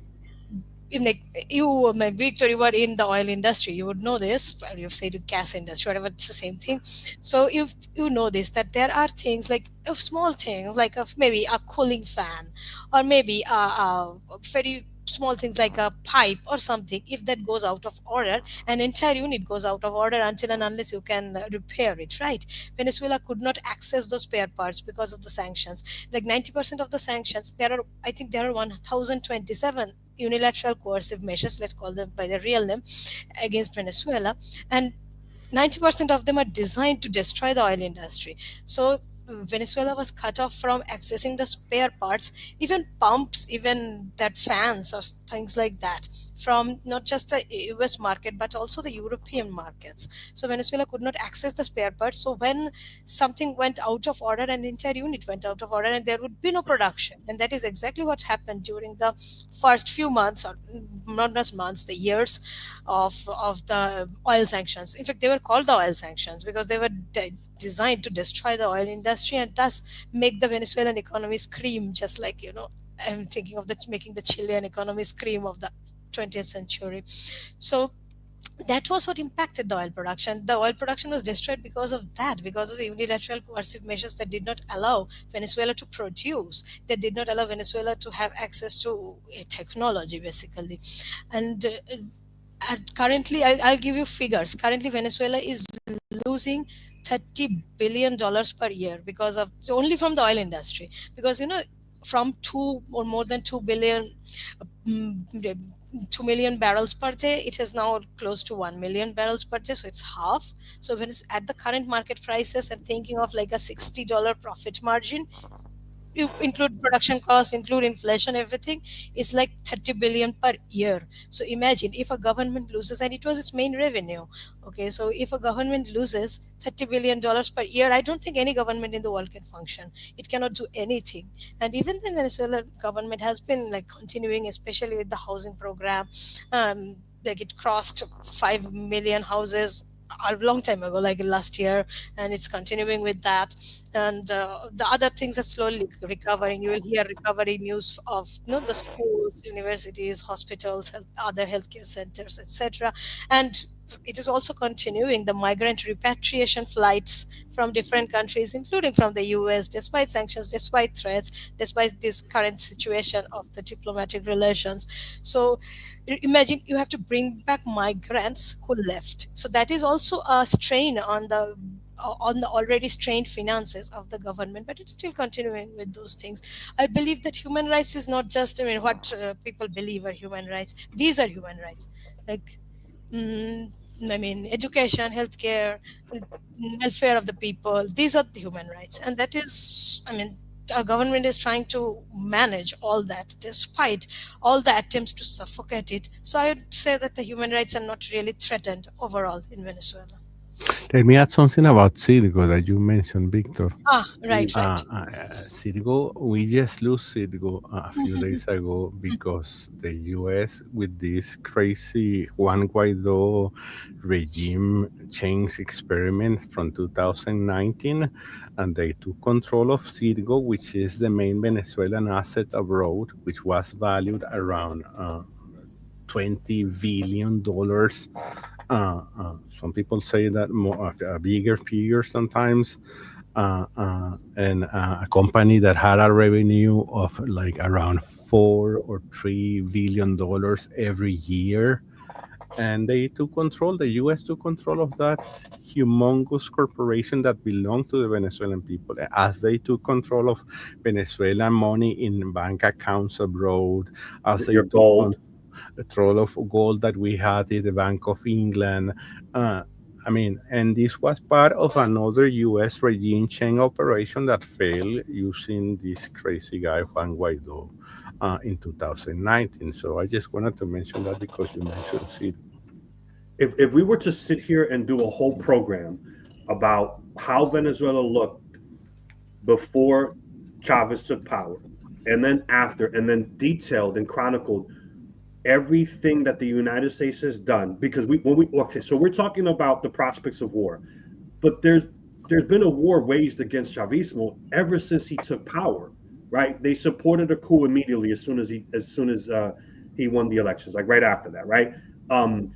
like you, my Victor, you were in the oil industry, you would know this, or you've said the gas industry, whatever, it's the same thing. So you know this, that there are things like of small things, like of maybe a cooling fan, or maybe a very small things like a pipe or something. If that goes out of order, an entire unit goes out of order until and unless you can repair it, right? Venezuela could not access those spare parts because of the sanctions. Like 90% of the sanctions, there are, I think there are 1027 unilateral coercive measures, let's call them by their real name, against Venezuela. And 90% of them are designed to destroy the oil industry. So Venezuela was cut off from accessing the spare parts, even pumps, even that fans or things like that, from not just the US market but also the European markets. So Venezuela could not access the spare parts. So when something went out of order, an entire unit went out of order, and there would be no production. And that is exactly what happened during the first few months, or not just months, the years of the oil sanctions. In fact, they were called the oil sanctions because they were designed to destroy the oil industry and thus make the Venezuelan economy scream, just like, I'm thinking of making the Chilean economy scream of the 20th century. So that was what impacted the oil production. The oil production was destroyed because of that, because of the unilateral coercive measures that did not allow Venezuela to produce, that did not allow Venezuela to have access to technology, basically. And currently, I'll give you figures. Currently, Venezuela is losing $30 billion per year because of, only from the oil industry, because from 2 or more than 2 billion, mm, 2 million barrels per day, it is now close to 1 million barrels per day, so it's half. So when it's at the current market prices, and thinking of like a $60 profit margin, you include production costs, include inflation, everything, it's like 30 billion per year. So imagine if a government loses, and it was its main revenue. Okay, so if a government loses $30 billion per year, I don't think any government in the world can function. It cannot do anything. And even the Venezuelan government has been like continuing, especially with the housing program. Like it crossed 5 million houses a long time ago, like last year, and it's continuing with that. And the other things are slowly recovering. You will hear recovery news of the schools, universities, hospitals, other healthcare centers, etc. And it is also continuing the migrant repatriation flights from different countries, including from the US, despite sanctions, despite threats, despite this current situation of the diplomatic relations. So imagine you have to bring back migrants who left. So that is also a strain on the already strained finances of the government, but it's still continuing with those things. I believe that human rights is not just, what people believe are human rights. These are human rights, like, mm, education, healthcare, mm, welfare of the people. These are the human rights, and that is, our government is trying to manage all that despite all the attempts to suffocate it. So I would say that the human rights are not really threatened overall in Venezuela. Let me add something about Citgo that you mentioned, Victor. Right. Citgo, we just lost Citgo a few days ago because the U.S. with this crazy Juan Guaido regime change experiment from 2019, and they took control of Citgo, which is the main Venezuelan asset abroad, which was valued around $20 billion Some people say that more a bigger figure sometimes. And a company that had a revenue of like around $4 or $3 billion every year, and they took control. The U.S. took control of that humongous corporation that belonged to the Venezuelan people, as they took control of Venezuelan money in bank accounts abroad, as they Your took gold. control of gold that we had in the Bank of England. Uh, I mean, and this was part of another U.S. regime change operation that failed using this crazy guy Juan Guaido in 2019. So I just wanted to mention that because you mentioned City. If we were to sit here and do a whole program about how Venezuela looked before Chavez took power, and then after, and then detailed and chronicled everything that the United States has done, because okay, so we're talking about the prospects of war, but there's been a war waged against Chavismo ever since he took power, right? They supported a coup immediately as soon as he won the elections, like right after that, right? Um,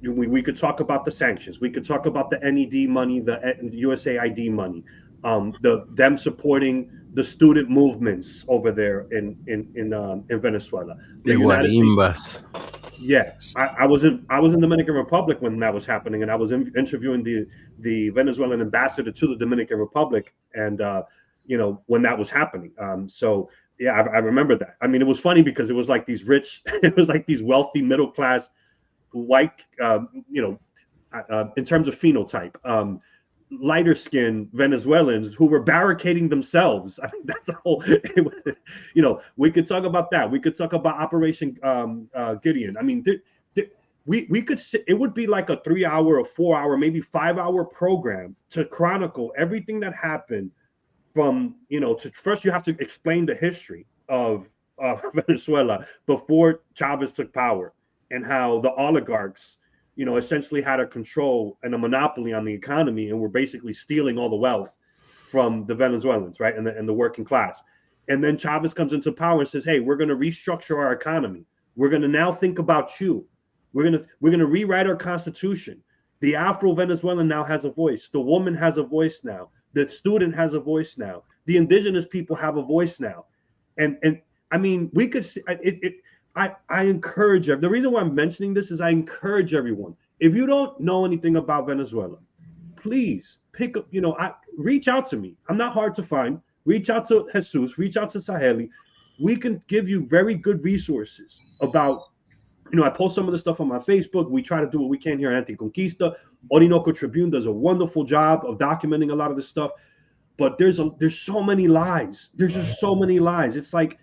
we could talk about the sanctions. We could talk about the NED money, the USAID money, them supporting the student movements over there in Venezuela. The The United States, Guarimbas. yeah. I was in Dominican Republic when that was happening, and I was interviewing the Venezuelan ambassador to the Dominican Republic, and when that was happening. So yeah, I remember that. I mean, it was funny because it was like these rich, it was like these wealthy middle class white, in terms of phenotype, lighter skinned Venezuelans who were barricading themselves. I mean, that's a whole, we could talk about that. We could talk about Operation Gideon. I mean, we could sit, it would be like a 3 hour, a 4 hour, maybe 5 hour program to chronicle everything that happened from, to first you have to explain the history of Venezuela before Chavez took power, and how the oligarchs, essentially had a control and a monopoly on the economy and were basically stealing all the wealth from the Venezuelans, right? And the working class. And then Chavez comes into power and says, hey, we're going to restructure our economy. We're going to now think about you. We're going to rewrite our constitution. The Afro-Venezuelan now has a voice. The woman has a voice now. The student has a voice now. The indigenous people have a voice now. And I mean, we could see it. I encourage the reason why I'm mentioning this is I encourage everyone. If you don't know anything about Venezuela, please pick up, reach out to me. I'm not hard to find. Reach out to Jesus, reach out to Saheli. We can give you very good resources about, I post some of the stuff on my Facebook. We try to do what we can here at ANTICONQUISTA. Orinoco Tribune does a wonderful job of documenting a lot of this stuff. But there's so many lies. There's just so many lies. It's like,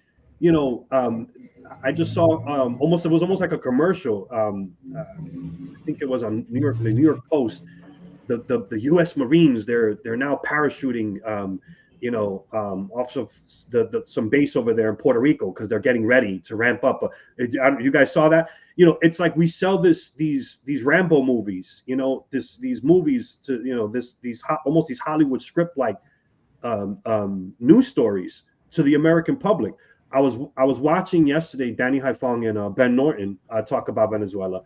I just saw it was almost like a commercial. I think it was on the New York Post. The U.S. Marines, they're now parachuting, off of some base over there in Puerto Rico because they're getting ready to ramp up. You guys saw that? It's like we sell these Rambo movies, these movies to almost these Hollywood script like news stories to the American public. I was watching yesterday Danny Haifong and Ben Norton talk about Venezuela,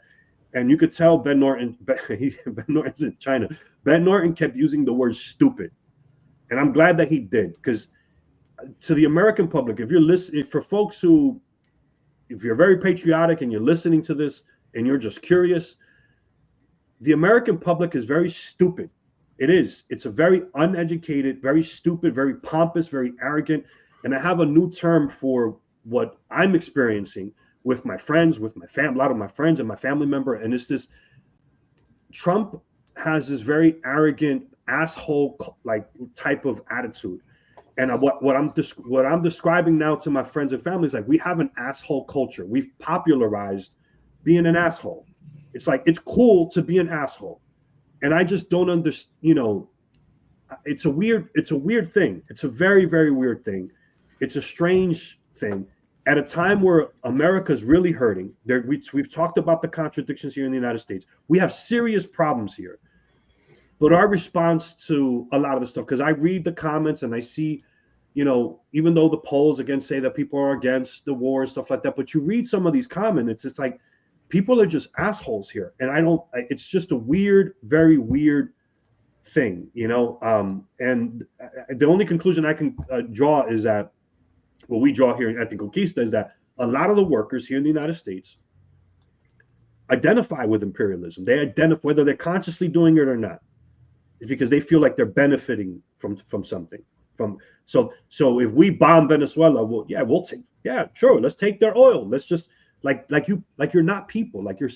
and you could tell Ben Norton's in China. Ben Norton kept using the word stupid, and I'm glad that he did, because to the American public, if you're listening, for folks who, if you're very patriotic and you're listening to this and you're just curious, the American public is very stupid. It is. It's a very uneducated, very stupid, very pompous, very arrogant. And I have a new term for what I'm experiencing with my friends, with my family, a lot of my friends and my family member. And it's this: Trump has this very arrogant asshole like type of attitude. And what I'm describing now to my friends and family is like, we have an asshole culture. We've popularized being an asshole. It's like, it's cool to be an asshole. And I just don't understand, it's a weird thing. It's a very, very weird thing. It's a strange thing at a time where America's really hurting. We've talked about the contradictions here in the United States. We have serious problems here. But our response to a lot of the stuff, because I read the comments and I see, even though the polls again say that people are against the war and stuff like that, but you read some of these comments, it's like people are just assholes here, and it's just a weird, very weird thing, you know. And the only conclusion I can draw is that what we draw here in Anticonquista is that a lot of the workers here in the United States identify with imperialism. They identify, whether they're consciously doing it or not, it's because they feel like they're benefiting from something. So if we bomb Venezuela, well, yeah, sure, let's take their oil. Let's just like you're not people, like you're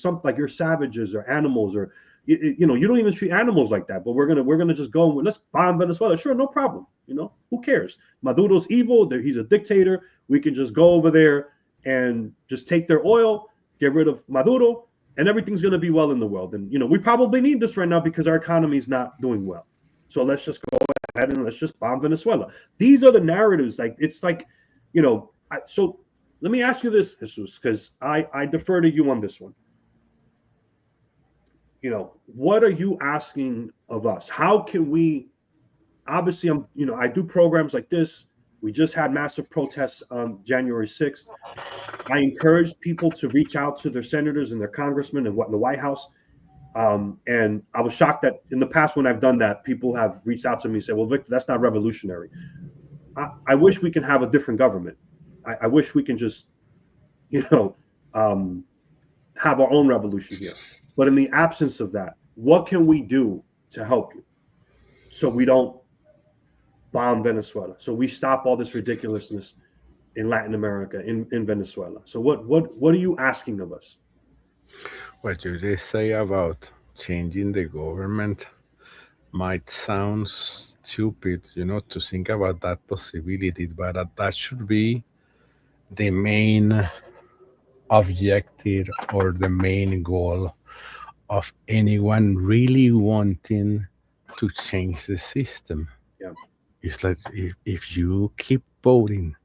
savages or animals, or you know, you don't even treat animals like that. But we're gonna just go and let's bomb Venezuela. Sure, no problem. You know, who cares? Maduro's evil. He's a dictator. We can just go over there and just take their oil, get rid of Maduro, and everything's going to be well in the world. And, you know, we probably need this right now because our economy is not doing well. So let's just go ahead and let's just bomb Venezuela. These are the narratives. Like, it's like, you know, so let me ask you this, Jesus, because I defer to you on this one. You know, what are you asking of us? How can we, obviously, I do programs like this. We just had massive protests on January 6th. I encourage people to reach out to their senators and their congressmen and the White House. And I was shocked that in the past when I've done that, people have reached out to me and said, well, Victor, that's not revolutionary. I wish we can have a different government. I wish we can just, you know, have our own revolution here. But in the absence of that, what can we do to help you so we don't bomb Venezuela, so we stop all this ridiculousness in Latin America, in Venezuela? So what are you asking of us? What you just say about changing the government might sound stupid, you know, to think about that possibility, but that should be the main objective or the main goal of anyone really wanting to change the system. Yeah. It's like if you keep voting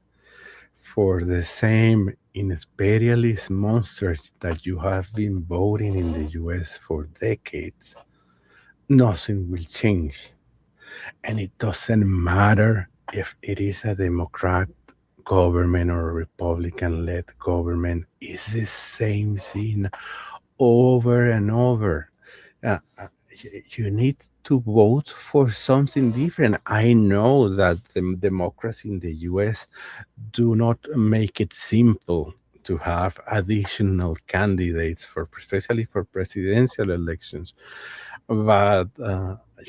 for the same imperialist monsters that you have been voting in the US for decades, nothing will change. And it doesn't matter if it is a Democrat government or a Republican-led government. It's the same thing over and over. You need to vote for something different. I know that the democracy in the US do not make it simple to have additional candidates especially for presidential elections. But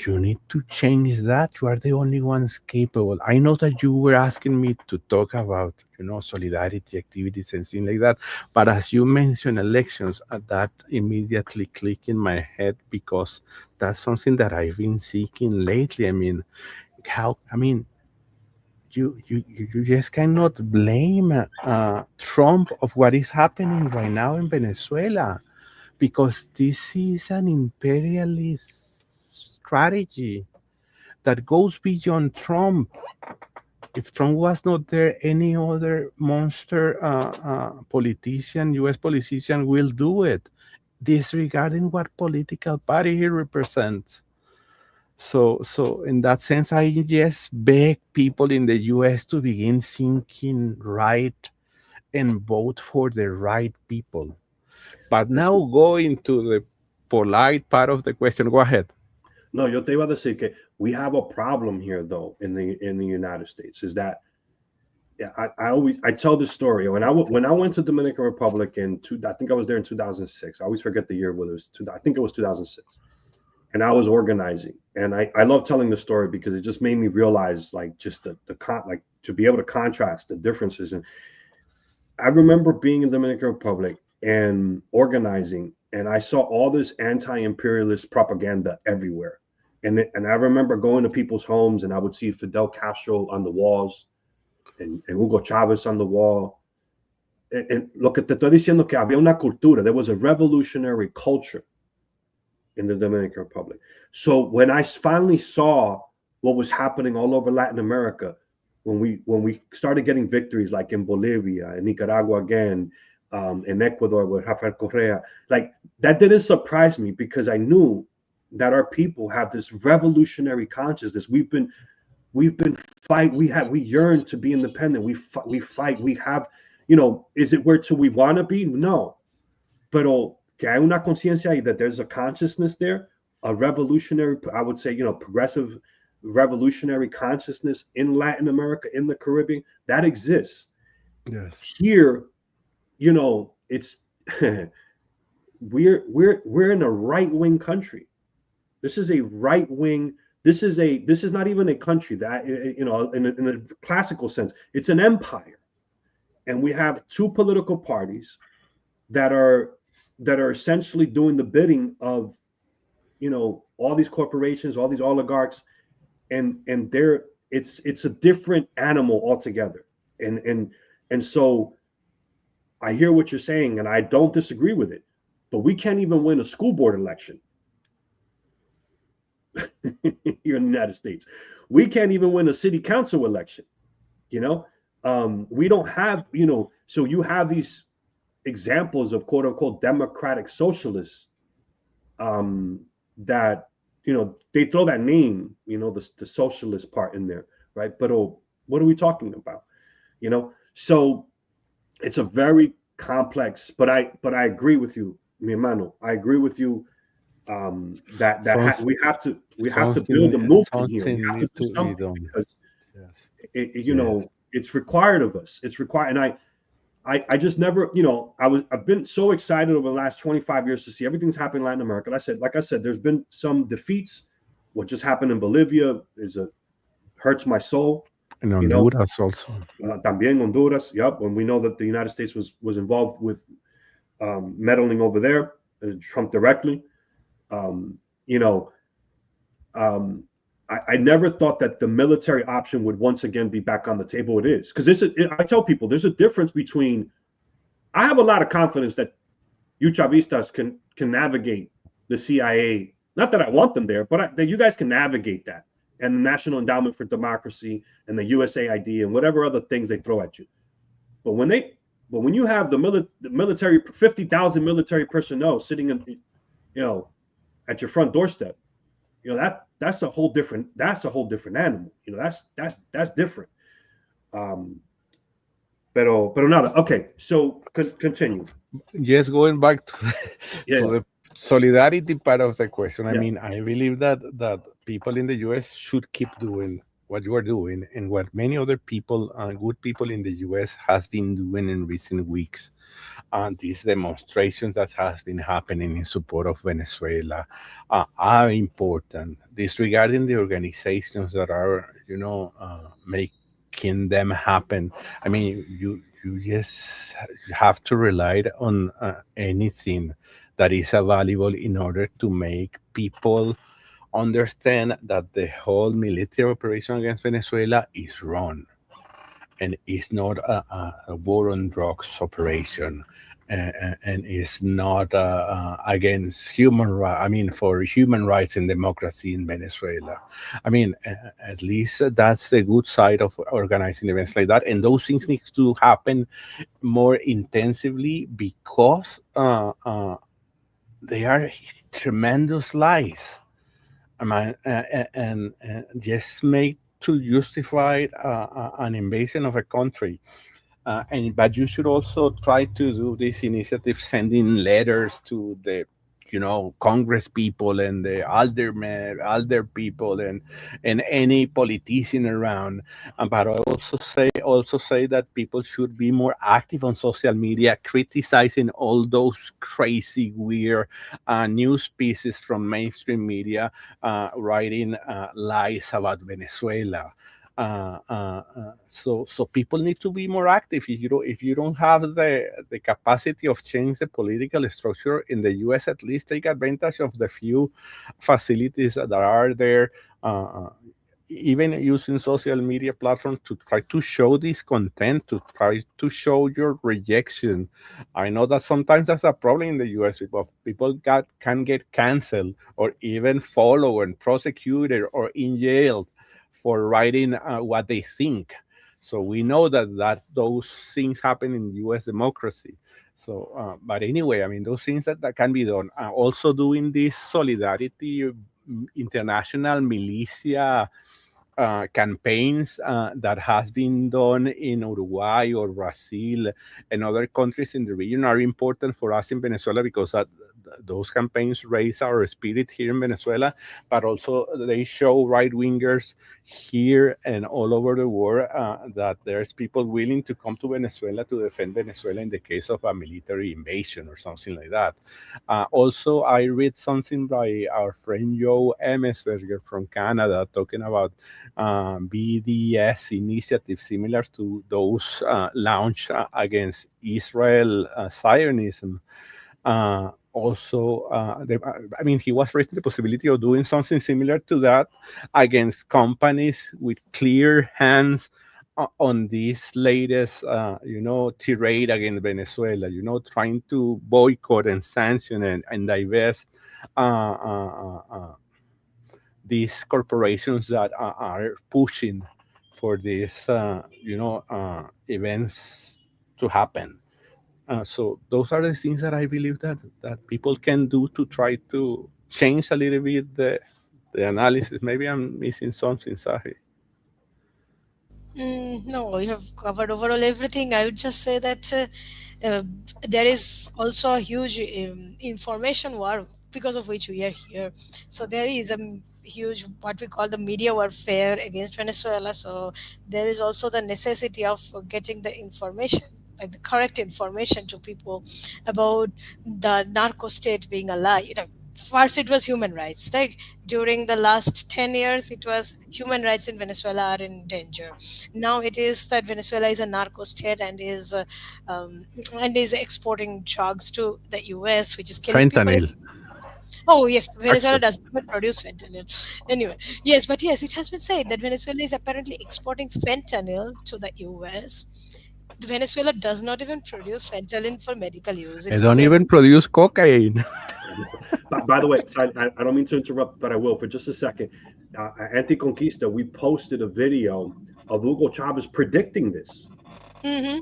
you need to change that. You are the only ones capable. I know that you were asking me to talk about, you know, solidarity activities and things like that. But as you mentioned elections, that immediately clicked in my head because that's something that I've been seeking lately. I mean, you just cannot blame Trump of what is happening right now in Venezuela, because this is an imperialist strategy that goes beyond Trump. If Trump was not there, any other monster politician, US politician, will do it, disregarding what political party he represents. So in that sense, I just beg people in the US to begin thinking right and vote for the right people. But now going to the polite part of the question, go ahead. No, yo te iba a decir que we have a problem here, though, in the United States, is that I tell this story when I went to Dominican Republic I think I was there in 2006. I always forget the year, whether it was I think it was 2006, and I was organizing, and I love telling the story because it just made me realize, like, just like to be able to contrast the differences. And I remember being in the Dominican Republic and organizing, and I saw all this anti-imperialist propaganda everywhere. And I remember going to people's homes, and I would see Fidel Castro on the walls and Hugo Chavez on the wall. And lo que te estoy diciendo que había una cultura. There was a revolutionary culture in the Dominican Republic. So when I finally saw what was happening all over Latin America, when we started getting victories, like in Bolivia and Nicaragua again, in Ecuador with Rafael Correa, like, that didn't surprise me, because I knew that our people have this revolutionary consciousness. We've been fight. We yearn to be independent. We fight. We have, you know, is it where to we want to be? No, pero que hay una conciencia ahí, that there's a consciousness there, a revolutionary, I would say, progressive revolutionary consciousness in Latin America, in the Caribbean, that exists. Yes. Here, it's we're in a right-wing country. This is a right-wing. This is not even a country that, in a classical sense, it's an empire, and we have two political parties that are essentially doing the bidding of, all these corporations, all these oligarchs, and it's a different animal altogether. And so I hear what you're saying, and I don't disagree with it, but we can't even win a school board election here in the United States. We can't even win a city council election. We don't have, so you have these examples of quote unquote democratic socialists, that, they throw that name, the socialist part in there, right? But what are we talking about? So it's a very complex, but I agree with you, mi hermano. I agree with you, we have to build a movement here. We have to do something, because Yes. it's required of us. It's required, and I just never, I've been so excited over the last 25 years to see everything's happening in Latin America. Like I said, there's been some defeats. What just happened in Bolivia hurts my soul. And Honduras also. También Honduras. Yep. When we know that the United States was involved with meddling over there, Trump directly. I never thought that the military option would once again be back on the table. It is, because I tell people there's a difference between. I have a lot of confidence that you Chavistas can navigate the CIA. Not that I want them there, but that you guys can navigate that, and the National Endowment for Democracy and the USAID and whatever other things they throw at you. But when you have the military, 50,000 military personnel sitting in, at your front doorstep, that's a whole different animal. That's different. Pero nada. Okay, so continue. Yes, going back to the solidarity part of the question. I Yeah. mean, I believe that people in the US should keep doing what you are doing and what many other people, good people in the US has been doing in recent weeks. These demonstrations that has been happening in support of Venezuela are important, disregarding the organizations that are, making them happen. I mean, you just have to rely on anything that is available in order to make people understand that the whole military operation against Venezuela is wrong and it's not a war on drugs operation, and it's not against human rights. I mean, for human rights and democracy in Venezuela. I mean, at least that's the good side of organizing events like that, and those things need to happen more intensively because they are tremendous lies. I mean, and just make to justify an invasion of a country. But you should also try to do this initiative, sending letters to the, Congress people and the alder people and any politician around. But I also say that people should be more active on social media, criticizing all those crazy, weird news pieces from mainstream media, writing lies about Venezuela. So people need to be more active. If you don't have the capacity of change the political structure in the U.S., at least take advantage of the few facilities that are there. Even using social media platforms to try to show this content, to try to show your rejection. I know that sometimes that's a problem in the U.S. People can get canceled or even followed and prosecuted or in jail for writing what they think. So we know that those things happen in U.S. democracy. So, but anyway, I mean, those things that can be done. Also doing this solidarity, international militia campaigns that has been done in Uruguay or Brazil and other countries in the region are important for us in Venezuela, because those campaigns raise our spirit here in Venezuela, but also they show right wingers here and all over the world that there's people willing to come to Venezuela to defend Venezuela in the case of a military invasion or something like that. Also, I read something by our friend Joe Emesberger from Canada talking about BDS initiatives similar to those launched against Israel Zionism. I mean, he was raising the possibility of doing something similar to that against companies with clear hands on this latest, tirade against Venezuela, trying to boycott and sanction and divest uh, uh, uh, uh, these corporations that are pushing for these, events to happen. So those are the things that I believe that people can do to try to change a little bit the analysis. Maybe I'm missing something, Sahi. No, you have covered overall everything. I would just say that uh, there is also a huge information war because of which we are here. So there is a huge what we call the media warfare against Venezuela. So there is also the necessity of getting the information, like the correct information to people about the narco state being alive. First it was human rights, right? During the last 10 years, it was human rights in Venezuela are in danger. Now it is that Venezuela is a narco state um, and is exporting drugs to the US, which is killing people. Fentanyl, Oh yes, Venezuela actually. does not produce fentanyl. Anyway, yes, but yes, it has been said that Venezuela is apparently exporting fentanyl to the US. Venezuela does not even produce fentanyl for medical use. They It don't even claims. produce cocaine. By the way, so I don't mean to interrupt, but I will for just a second. Anticonquista, we posted a video of Hugo Chavez predicting this. Mm-hmm.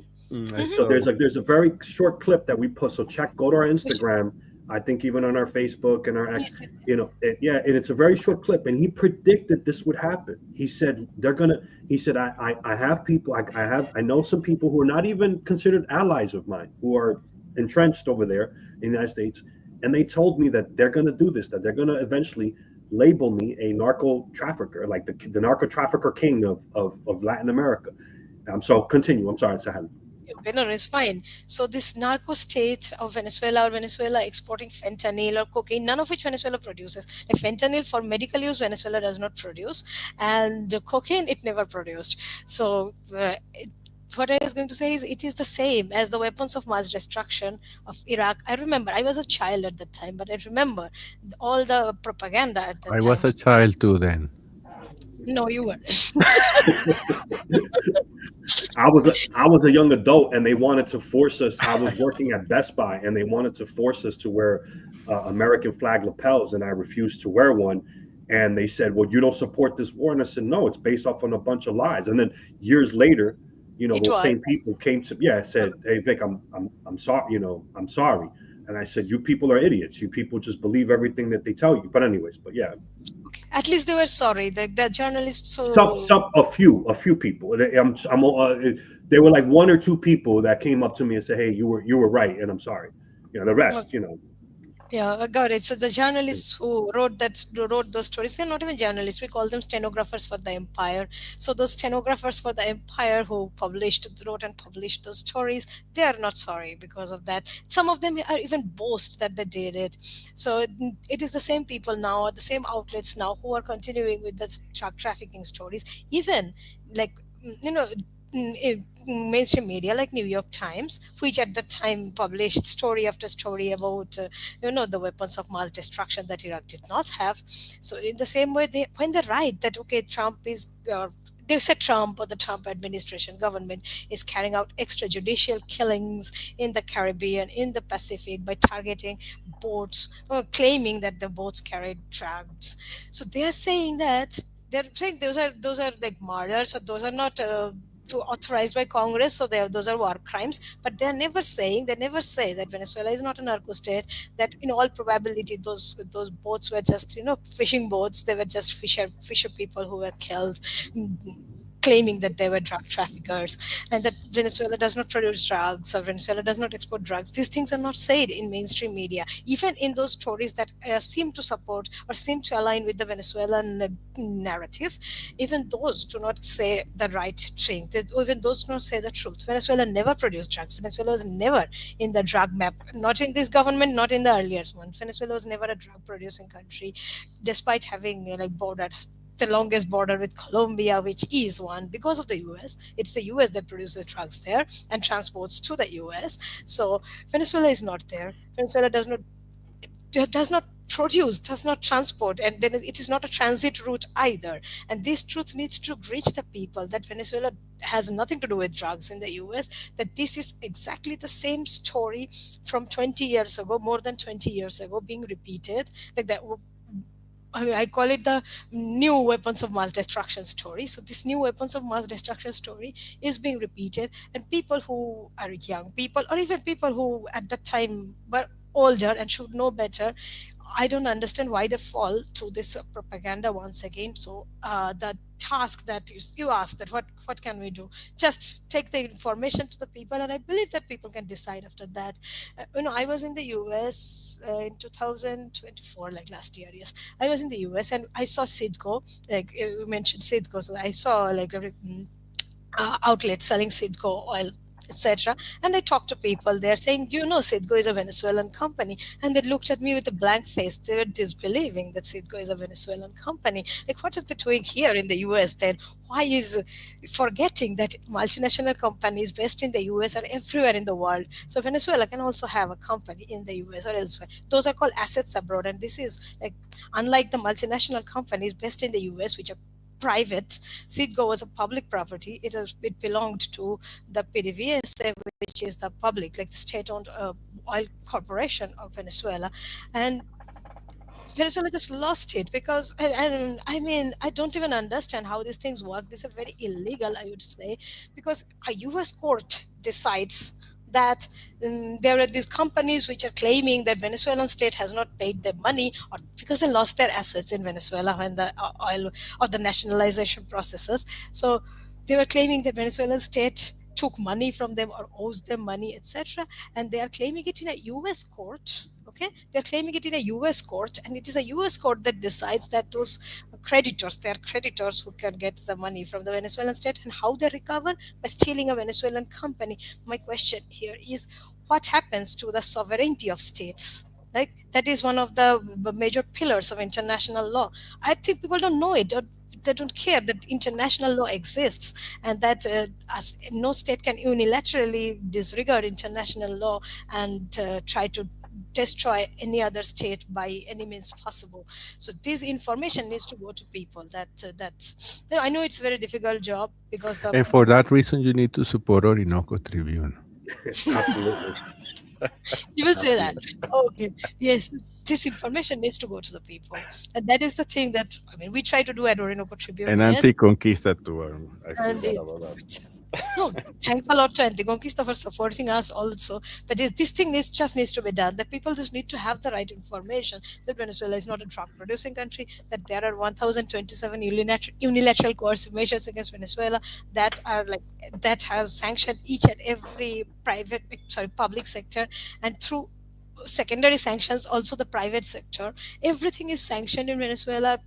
I Mm-hmm. So saw. there's a very short clip that we put. So go to our Which Instagram. I think even on our Facebook and our he X, said. yeah, and it's a very short clip. And he predicted this would happen. He said they're gonna. He said I have people. I know some people who are not even considered allies of mine who are entrenched over there in the United States, and they told me that they're gonna do this. That they're gonna eventually label me a narco trafficker, like the narco trafficker king of Latin America. So continue. I'm sorry, Sahel. Okay, no, no, it's fine. So this narco state of Venezuela or Venezuela exporting fentanyl or cocaine, none of which Venezuela produces. Like fentanyl for medical use, Venezuela does not produce, and cocaine it never produced. So what I was going to say is it is the same as the weapons of mass destruction of Iraq. I remember I was a child at that time, but I remember all the propaganda at that I was time. a child too then. No, you were. I was a young adult, and they wanted to force us. I was working at Best Buy, and they wanted to force us to wear American flag lapels, and I refused to wear one. And they said, "Well, you don't support this war," and I said, "No, it's based off on a bunch of lies." And then years later, It those same people was. came to said, "Hey, Vic, I'm sorry. I'm sorry." And I said, "You people are idiots. You people just believe everything that they tell you." But anyways, but yeah, Okay. At least they were sorry. The journalists who a few people. There were like one or two people that came up to me and said, "Hey, you were right, and I'm sorry." The rest, yeah, I got it. So the journalists who wrote those stories, they're not even journalists. We call them stenographers for the empire. So those stenographers for the empire who wrote and published those stories, they are not sorry because of that. Some of them are even boast that they did it. So it is the same people now, the same outlets now who are continuing with the drug trafficking stories. Even like mainstream media like New York Times, which at the time published story after story about the weapons of mass destruction that Iraq did not have. So in the same way, when they write that okay, Trump is they said Trump or the Trump administration government is carrying out extrajudicial killings in the Caribbean, in the Pacific by targeting boats, claiming that the boats carried drugs. So they are saying that they're saying those are like murders, or those are not authorized by Congress, so those are war crimes. But they never say that Venezuela is not a narco state. That in all probability, those boats were just fishing boats. They were just fisher people who were killed, mm, claiming that they were drug traffickers, and that Venezuela does not produce drugs or Venezuela does not export drugs. These things are not said in mainstream media, even in those stories that seem to support or seem to align with the Venezuelan narrative. Even those do not say the right thing. Even those do not say the truth. Venezuela never produced drugs. Venezuela was never in the drug map, not in this government, not in the earlier one. Venezuela was never a drug producing country, despite having like borders, the longest border with Colombia, which is one because of the US. It's the US that produces drugs there and transports to the US. So Venezuela is not there. Venezuela does not produce, does not transport, and then it is not a transit route either. And this truth needs to reach the people, that Venezuela has nothing to do with drugs in the US, that this is exactly the same story from 20 years ago, more than 20 years ago, being repeated. Like that, I mean, I call it the new weapons of mass destruction story. So this new weapons of mass destruction story is being repeated, and people who are young people, or even people who at that time were older and should know better, I don't understand why they fall to this propaganda once again. So the task that you ask, that what can we do? Just take the information to the people, and I believe that people can decide after that. I was in the US in 2024, like last year. Yes, I was in the US and I saw Sidco. Like you mentioned Sidco, so I saw like outlets selling Sidco oil, etc. And I talked to people there saying, "Do you know Sidco is a Venezuelan company?" And they looked at me with a blank face. They were disbelieving that Sidco is a Venezuelan company. Like, what are they doing here in the US then? Why is forgetting that multinational companies based in the US are everywhere in the world? So Venezuela can also have a company in the US or elsewhere. Those are called assets abroad. And this is like, unlike the multinational companies based in the US, which are private, Citgo was a public property. It belonged to the PDVSA, which is the public, like the state-owned oil corporation of Venezuela, and Venezuela just lost it because, and I mean, I don't even understand how these things work. These are very illegal, I would say, because a US court decides that there are these companies which are claiming that Venezuelan state has not paid them money, or because they lost their assets in Venezuela when the oil or the nationalization processes. So they were claiming that Venezuelan state took money from them or owes them money, etc. And they are claiming it in a US court. Okay, they're claiming it in a US court, and it is a US court that decides that those creditors, they are creditors who can get the money from the Venezuelan state, and how they recover by stealing a Venezuelan company. My question here is, what happens to the sovereignty of states? Like, that is one of the major pillars of international law. I think people don't know it, or they don't care that international law exists, and that no state can unilaterally disregard international law and try to destroy any other state by any means possible. So this information needs to go to people. I know it's a very difficult job because And for that reason, you need to support Orinoco Tribune. Absolutely. you will say that. Absolutely. Okay, yes, this information needs to go to the people, and that is the thing that, I mean, we try to do at Orinoco Tribune. And Yes, anti-conquista too. I and forgot about that. no, thanks a lot to Anticonquista for supporting us also. But this thing just needs to be done. That people just need to have the right information. That Venezuela is not a drug-producing country. That there are 1,027 unilateral coercive measures against Venezuela that have sanctioned each and every public sector, and through secondary sanctions also the private sector. Everything is sanctioned in Venezuela,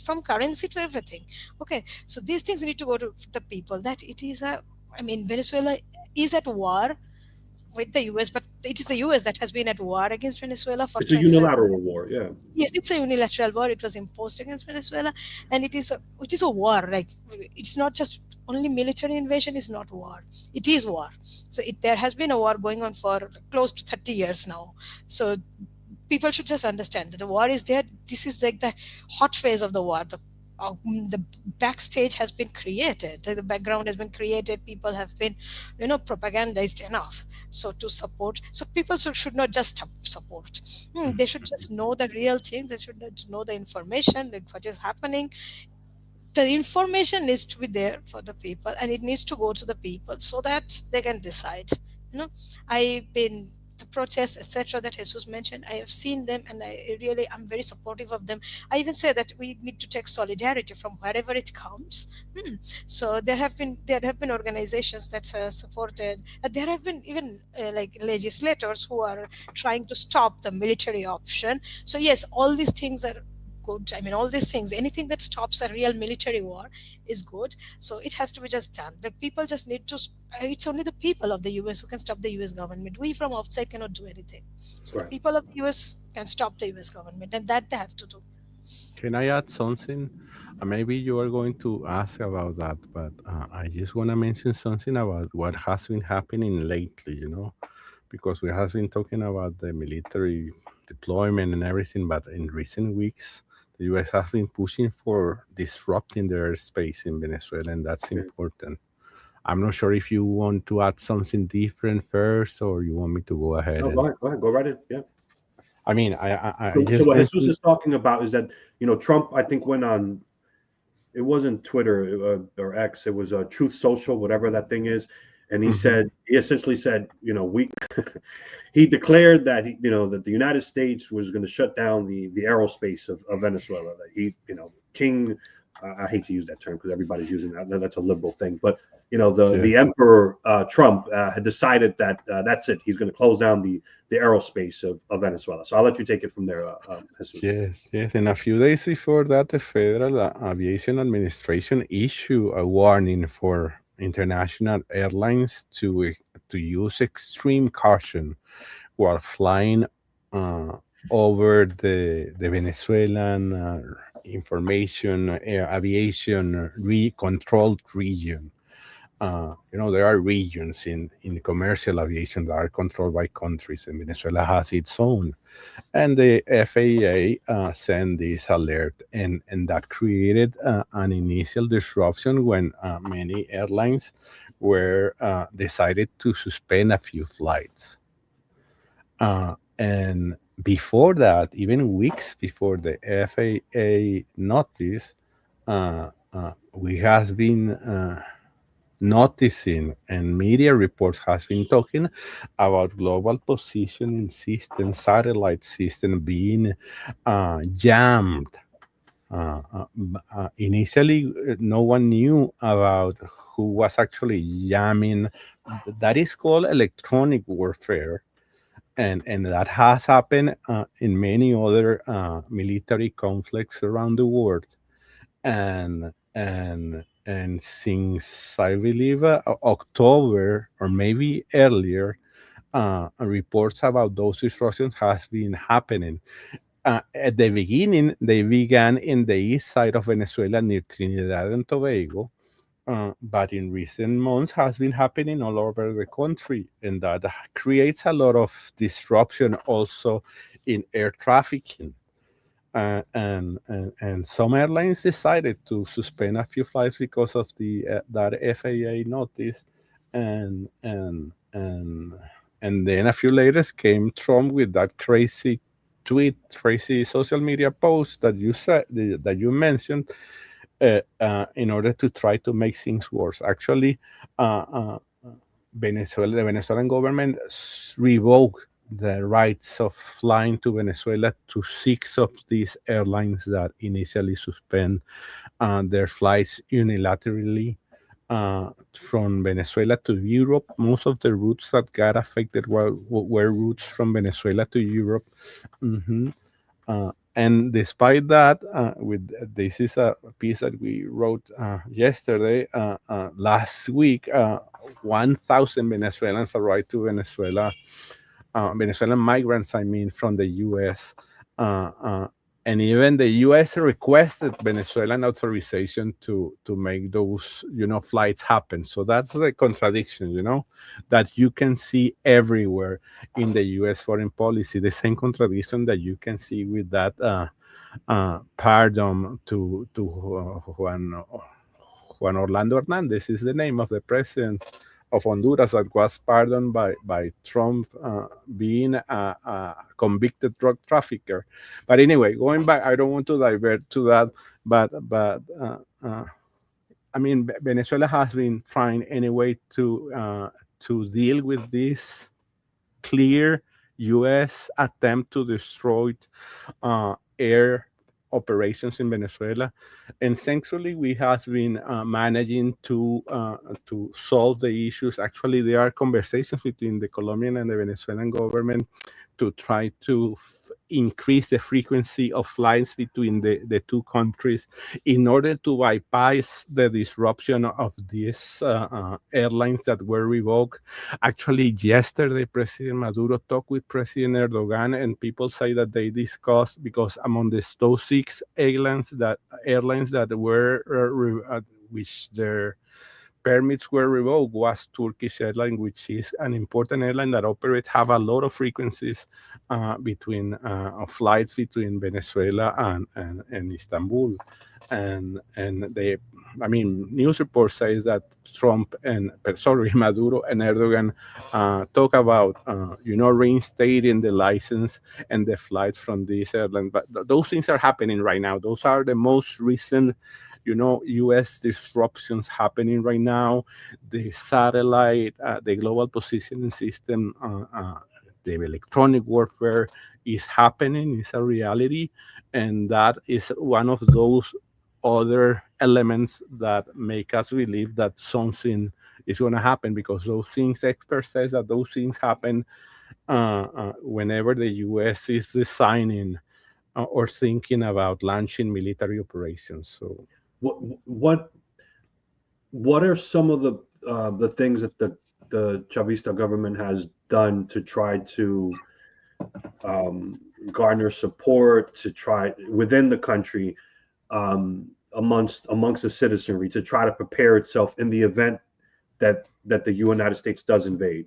from currency to everything. Okay, so these things need to go to the people, that it is Venezuela is at war with the US, but it is the US that has been at war against Venezuela for It's a 27. unilateral war, yeah. Yes, it's a unilateral war. It was imposed against Venezuela, and it is a war. Like, it's not just only military invasion is not war. It is war. So there has been a war going on for close to 30 years now. So people should just understand that the war is there. This is like the hot phase of the war. The backstage has been created. The background has been created. People have been, propagandized enough. So to support, so people should not just support. They should just know the real thing. They should know the information, like what is happening. the information needs to be there for the people, and it needs to go to the people so that they can decide. you know I've been the protests, etc., that Jesus mentioned. I have seen them, and I'm very supportive of them. I even say that we need to take solidarity from wherever it comes. So there have been organizations that supported, there have been even like legislators who are trying to stop the military option. So yes, all these things are good. I mean, all these things, anything that stops a real military war is good. So it has to be just done. Like, people just need to. It's only the people of the US who can stop the US government. We from outside cannot do anything. So the Right. people of the US can stop the US government, and that they have to do. Can I add something? Maybe you are going to ask about that, but I just want to mention something about what has been happening lately, because we have been talking about the military deployment and everything, but in recent weeks, the US has been pushing for disrupting their airspace in Venezuela, and that's Yeah. important. I'm not sure if you want to add something different first, or you want me to go ahead No, and. go ahead, go right in. Yeah. I mean, I So just what Jesus mentioned. is talking about is that Trump, I think, went on. It wasn't Twitter or X. It was Truth Social, whatever that thing is, and Mhm. he essentially said, we he declared that that the United States was going to shut down the aerospace of Venezuela. That King, I hate to use that term because everybody's using that. That's a liberal thing, but the Yes. Emperor Trump had decided that that's it. He's going to close down the aerospace of Venezuela. So I'll let you take it from there, Jesus. Yes, yes. And a few days before that, the Federal Aviation Administration issued a warning for international airlines to use extreme caution while flying uh, over the Venezuelan information aviation controlled region. There are regions in commercial aviation that are controlled by countries, and Venezuela has its own. And the FAA sent this alert, and that created an initial disruption when many airlines were decided to suspend a few flights. And before that, even weeks before the FAA notice, we have been noticing, and media reports has been talking about global positioning system, satellite system being jammed. Initially, no one knew about who was actually jamming. That is called electronic warfare, and that has happened in many other military conflicts around the world. And since I believe October or maybe earlier, reports about those disruptions has been happening. At the beginning, they began in the east side of Venezuela near Trinidad and Tobago, but in recent months has been happening all over the country, and that creates a lot of disruption also in air trafficking. And some airlines decided to suspend a few flights because of the that FAA notice, and and and and then a few later came Trump with that crazy tweet, crazy social media post that you said that you mentioned, in order to try to make things worse. Actually, uh, uh, the Venezuelan government revoked the rights of flying to Venezuela to six of these airlines that initially suspend their flights unilaterally from Venezuela to Europe. Most of the routes that got affected were routes from Venezuela to Europe. Mhm. And despite that, this is a piece that we wrote yesterday. Last week, 1,000 Venezuelans arrived to Venezuela. Venezuelan migrants, I mean, from the U.S. Uh, uh, and even the U.S. requested Venezuelan authorization to make those, flights happen. So that's the contradiction, that you can see everywhere in the U.S. foreign policy. The same contradiction that you can see with that pardon to Juan Orlando Hernandez is the name of the president of Honduras that was pardoned by Trump, being a convicted drug trafficker. But anyway, going back, I don't want to divert to that, but I mean, Venezuela has been trying anyway to deal with this clear U.S. attempt to destroy air operations in Venezuela, and thankfully we have been managing to solve the issues. Actually, there are conversations between the Colombian and the Venezuelan government to try to increase the frequency of flights between the two countries in order to bypass the disruption of these airlines that were revoked. Actually, yesterday, President Maduro talked with President Erdogan, and people say that they discussed, because among those six airlines that were which their permits were revoked was Turkish Airlines, which is an important airline that operates, have a lot of frequencies between flights between Venezuela and Istanbul. And they, I mean, news report says that Trump and Maduro and Erdogan talk about reinstating the license and the flights from this airline. But those things are happening right now. Those are the most recent U.S. disruptions happening right now. The satellite, the global positioning system, the electronic warfare is happening. It's a reality, and that is one of those other elements that make us believe that something is going to happen, because those things, experts says that those things happen whenever the U.S. is designing or thinking about launching military operations. So what what are some of the things that the Chavista government has done to try to garner support, to try within the country, amongst the citizenry, to try to prepare itself in the event that the United States does invade?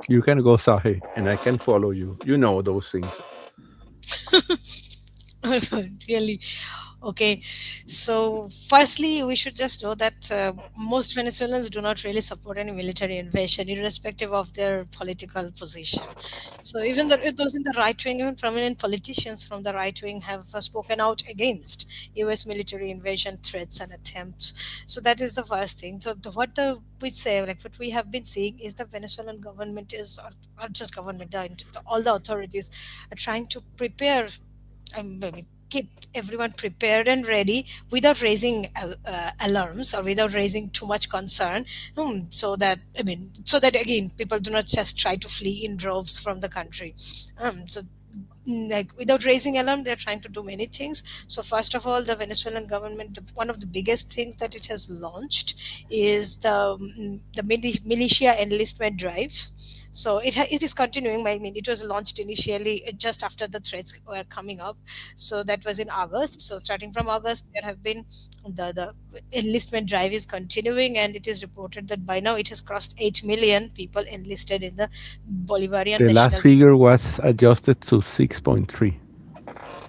you can go, Sahi, and I can follow you. You know those things. Really? Okay. So, firstly, we should just know that most Venezuelans do not really support any military invasion, irrespective of their political position. So, even those in the right wing, even prominent politicians from the right wing, have spoken out against U.S. military invasion threats and attempts. So, that is the first thing. So, we say, like what we have been seeing, is the Venezuelan government is, or not just government, all the authorities are trying to prepare, keep everyone prepared and ready without raising alarms or without raising too much concern, so that, so that again people do not just try to flee in droves from the country. So, like, without raising alarm, they're trying to do many things. So first of all, the Venezuelan government, one of the biggest things that it has launched is the militia enlistment drive. So it is continuing. I mean, it was launched initially just after the threats were coming up. So that was in August. So starting from August, there have been the enlistment drive is continuing, and it is reported that by now it has crossed 8 million people enlisted in the Bolivarian The last National. figure was adjusted to 6.3.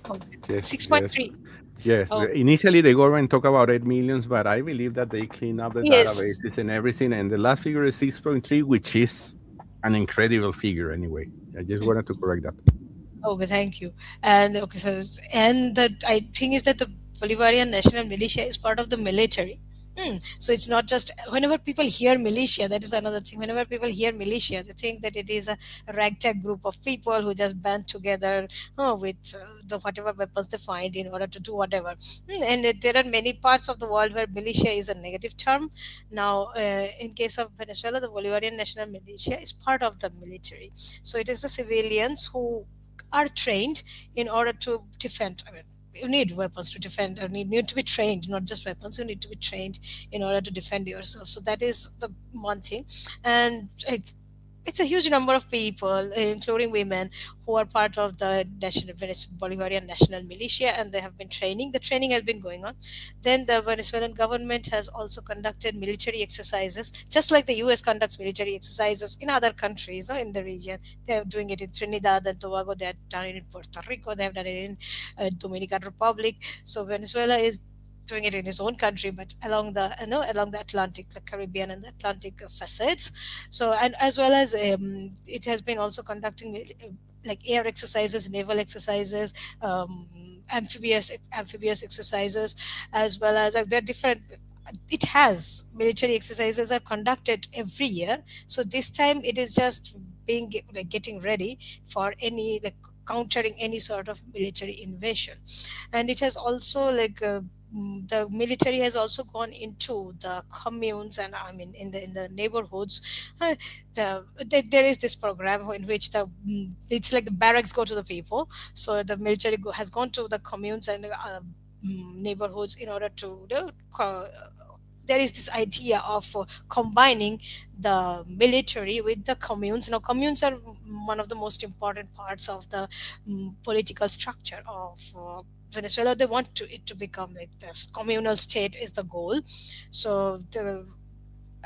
Okay. Yes, yes, 6.3. yes. Oh, Initially, the government talked about 8 millions, but I believe that they clean up the databases and yes. everything. And the last figure is 6.3, which is an incredible figure anyway. I just wanted to correct that. Okay, thank you. And okay, so and the I think is that the Bolivarian National Militia is part of the military. So it's not just, whenever people hear militia, that is another thing. Whenever people hear militia, they think that it is a ragtag group of people who just band together with the whatever weapons they find in order to do whatever. There are many parts of the world where militia is a negative term. Now, in case of Venezuela, the Bolivarian National Militia is part of the military. So it is the civilians who are trained in order to defend. I mean, you need weapons to defend, or need to be trained, not just weapons. You need to be trained in order to defend yourself. So that is the one thing. And it's a huge number of people, including women, who are part of the Bolivarian National Militia, and they have been training. The training has been going on. Then the Venezuelan government has also conducted military exercises, just like the U.S. conducts military exercises in other countries in the region. They are doing it in Trinidad and Tobago. They have done it in Puerto Rico. They have done it in Dominican Republic. So Venezuela is doing it in his own country, but along the along the Atlantic, the Caribbean and the Atlantic facets. So, and as well as it has been also conducting like air exercises, naval exercises, amphibious exercises, as well as like there are different. It has military exercises are conducted every year. So this time it is just being like getting ready for any like countering any sort of military invasion. And it has also like the military has also gone into the communes, and I mean in the neighborhoods. There is this program in which it's like the barracks go to the people. So the military has gone to the communes and neighborhoods in order to there is this idea of combining the military with the communes. Now, communes are one of the most important parts of the political structure of Venezuela. They want it to become like this communal state is the goal. So the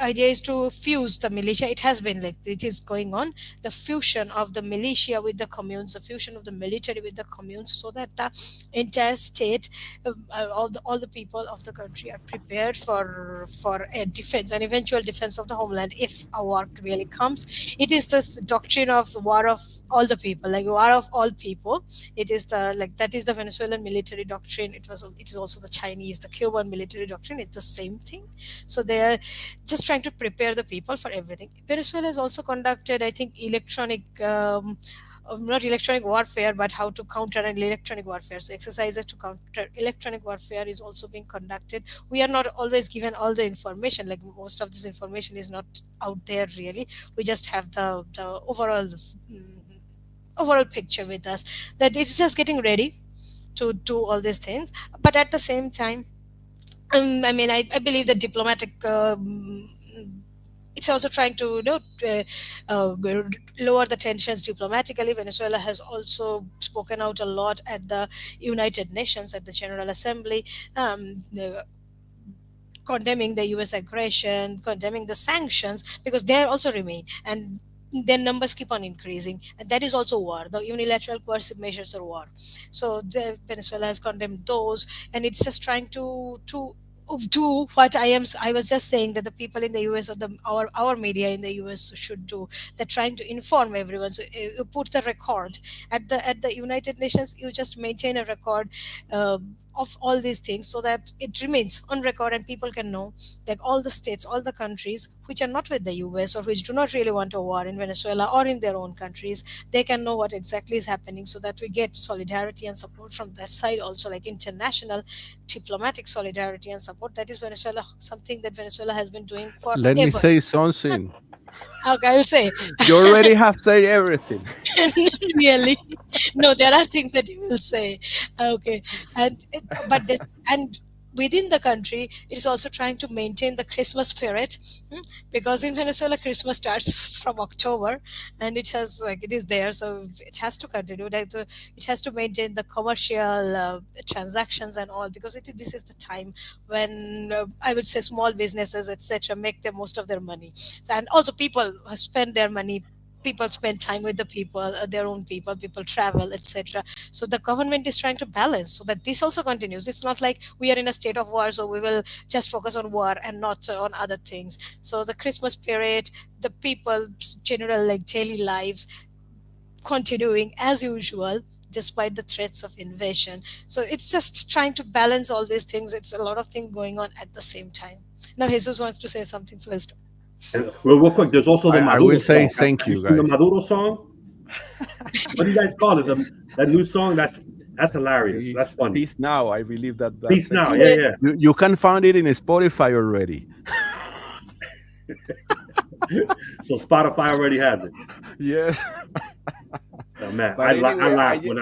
idea is to fuse the militia. It has been like it is going on, the fusion of the militia with the communes, the fusion of the military with the communes, so that the entire state, all the people of the country are prepared for a defense, an eventual defense of the homeland if a war really comes. It is this doctrine of war of all the people, like war of all people. It is the like that is the Venezuelan military doctrine. It is also the Chinese, the Cuban military doctrine. It's the same thing. So they are just trying to prepare the people for everything. Venezuela has also conducted, I think, not electronic warfare, but how to counter an electronic warfare. So exercises to counter electronic warfare is also being conducted. We are not always given all the information. Like most of this information is not out there really. We just have the overall picture with us, that it's just getting ready to do all these things. But at the same time, I mean, I believe that diplomatic. It's also trying to uh, lower the tensions diplomatically. Venezuela has also spoken out a lot at the United Nations, at the General Assembly, condemning the US aggression, condemning the sanctions, because they also remain, and their numbers keep on increasing, and that is also war. The unilateral coercive measures are war. So Venezuela has condemned those, and it's just trying to do what I was just saying that the people in the US, or the our media in the US should do. They're trying to inform everyone. So you put the record at the United Nations. You just maintain a record of all these things, so that it remains on record and people can know, like all the states, all the countries which are not with the US or which do not really want a war in Venezuela or in their own countries, they can know what exactly is happening, so that we get solidarity and support from that side also, like international diplomatic solidarity and support. That is Venezuela, something that Venezuela has been doing Let me forever. say something. Okay, I will say. You already have said everything. Really, no, there are things that you will say. Okay. But and within the country, it is also trying to maintain the Christmas spirit, because in Venezuela Christmas starts from October, and it is there, so it has to continue. It has to maintain the commercial transactions and all, because this is the time when I would say small businesses, etc., make the most of their money. So, and also people spend their money, people spend time with the people, their own people travel, etc. So the government is trying to balance so that this also continues. It's not like we are in a state of war, so we will just focus on war and not on other things. So the Christmas period, the people's general like daily lives continuing as usual despite the threats of invasion. So it's just trying to balance all these things. It's a lot of things going on at the same time. Now Jesus wants to say something, so I'll stop. And real quick, there's also the I Maduro will say song. thank Have you, you seen the guys. Maduro song? What do you guys call it? That new song? That's hilarious. That's funny. Peace now. I believe that's Peace it. now. Yeah, yeah. You can find it in Spotify already. So Spotify already has it. Yes. Oh, man, But I anyway, laugh when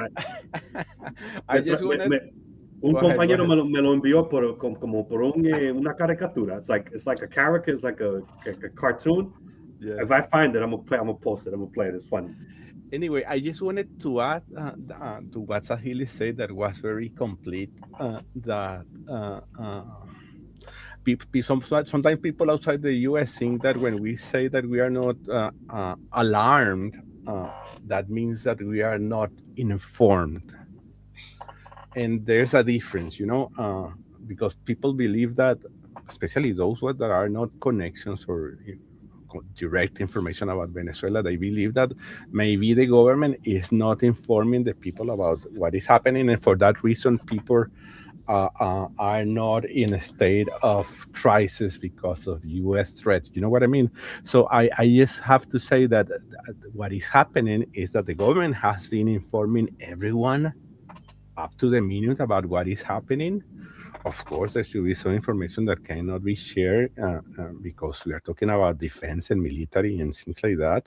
I just wanted. un Go ahead, compañero go ahead. me lo envió como por una caricatura. It's like a character. It's like a cartoon. Yes. If I find it, I'm gonna post it. I'm gonna play it. It's funny. Anyway, I just wanted to add to what Sahili said that was very complete. That sometimes people outside the U.S. think that when we say that we are not alarmed, that means that we are not informed. And there's a difference, because people believe that, especially those that are not connections or direct information about Venezuela, they believe that maybe the government is not informing the people about what is happening, and for that reason, people are not in a state of crisis because of U.S. threats. You know what I mean? So I just have to say that what is happening is that the government has been informing everyone up to the minute about what is happening. Of course, there should be some information that cannot be shared because we are talking about defense and military and things like that.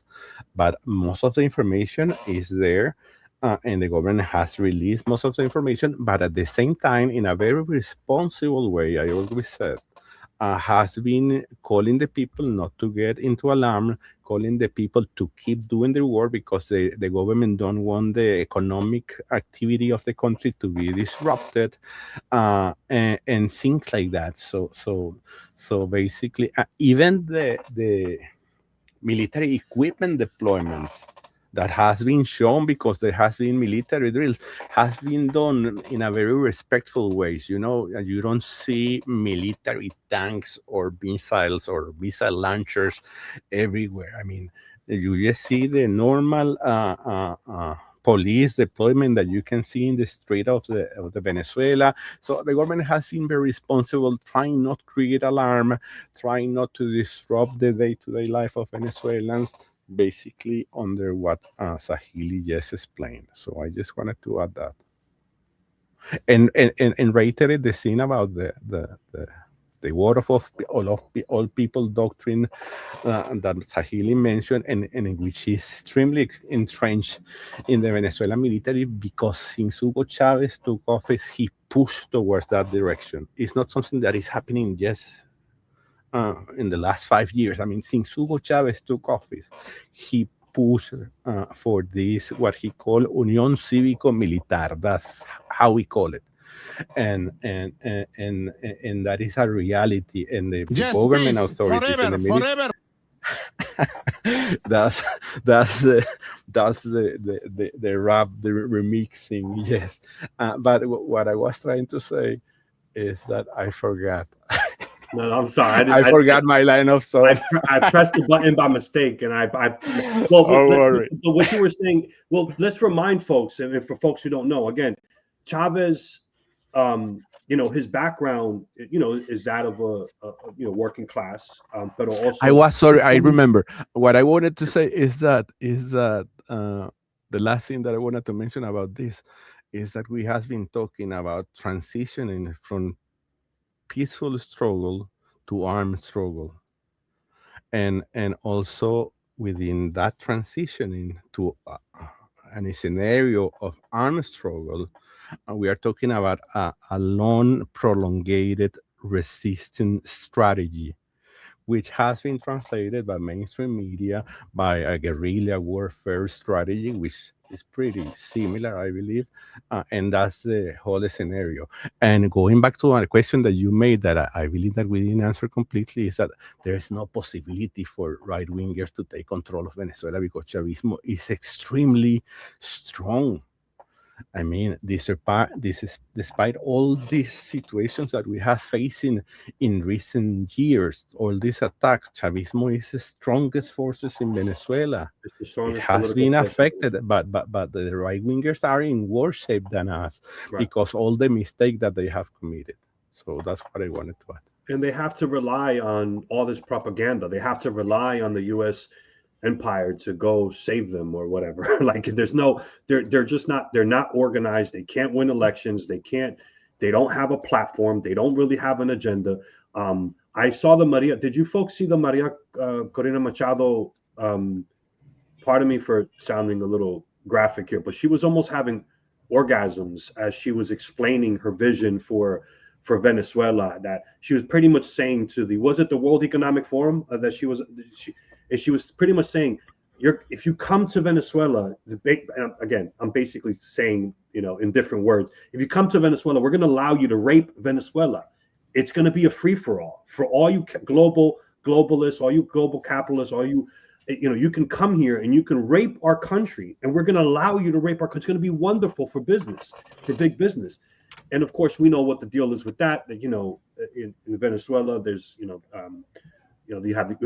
But most of the information is there, and the government has released most of the information. But at the same time, in a very responsible way, I always said, has been calling the people not to get into alarm, calling the people to keep doing their work because the government don't want the economic activity of the country to be disrupted, and things like that. So basically, even the military equipment deployments that has been shown, because there has been military drills, has been done in a very respectful ways. You know, you don't see military tanks or missiles or missile launchers everywhere. I mean, you just see the normal police deployment that you can see in the street of the Venezuela. So the government has been very responsible, trying not to create alarm, trying not to disrupt the day-to-day life of Venezuelans, basically under what Sahili just explained. So I just wanted to add that. And reiterate the thing about the word of all people doctrine that Sahili mentioned, and which is extremely entrenched in the Venezuelan military, because since Hugo Chavez took office, he pushed towards that direction. It's not something that is happening just in the last 5 years. I mean, since Hugo Chavez took office, he pushed for this, what he called Unión Cívico-Militar. That's how we call it. And that is a reality. And the government authorities and the military. that's the rap, the remixing, yes. But what I was trying to say is that I forgot. No, I'm sorry. I forgot my line of thought. I pressed the button by mistake, and but what you were saying. Well, let's remind folks, and for folks who don't know, again, Chavez, his background, is that of a working class, but also. I was sorry. I remember what I wanted to say is that the last thing that I wanted to mention about this is that we have been talking about transitioning from peaceful struggle to armed struggle, and also within that transitioning to a scenario of armed struggle, we are talking about a long, prolonged resistance strategy, which has been translated by mainstream media by a guerrilla warfare strategy, which is pretty similar, I believe, and that's the whole scenario. And going back to a question that you made that I believe that we didn't answer completely, is that there is no possibility for right-wingers to take control of Venezuela because Chavismo is extremely strong. I mean, despite all these situations that we have facing in recent years, all these attacks, Chavismo is the strongest forces in Venezuela. It has been affected, but the right wingers are in worse shape than us, right, because all the mistake that they have committed. So that's what I wanted to add. And they have to rely on all this propaganda. They have to rely on the U.S. empire to go save them or whatever. Like they're not organized. They can't win elections. They don't have a platform. They don't really have an agenda. I saw did you folks see the Maria Corina Machado? Pardon me for sounding a little graphic here, but she was almost having orgasms as she was explaining her vision for Venezuela, that she was pretty much saying to was it the World Economic Forum that she was pretty much saying, if you come to Venezuela, again, I'm basically saying, in different words, if you come to Venezuela, we're going to allow you to rape Venezuela. It's going to be a free-for-all for all you globalists, all you global capitalists, all you, you can come here and you can rape our country, and we're going to allow you to rape our country. It's going to be wonderful for business, for big business. And of course, we know what the deal is with that. That in Venezuela, there's you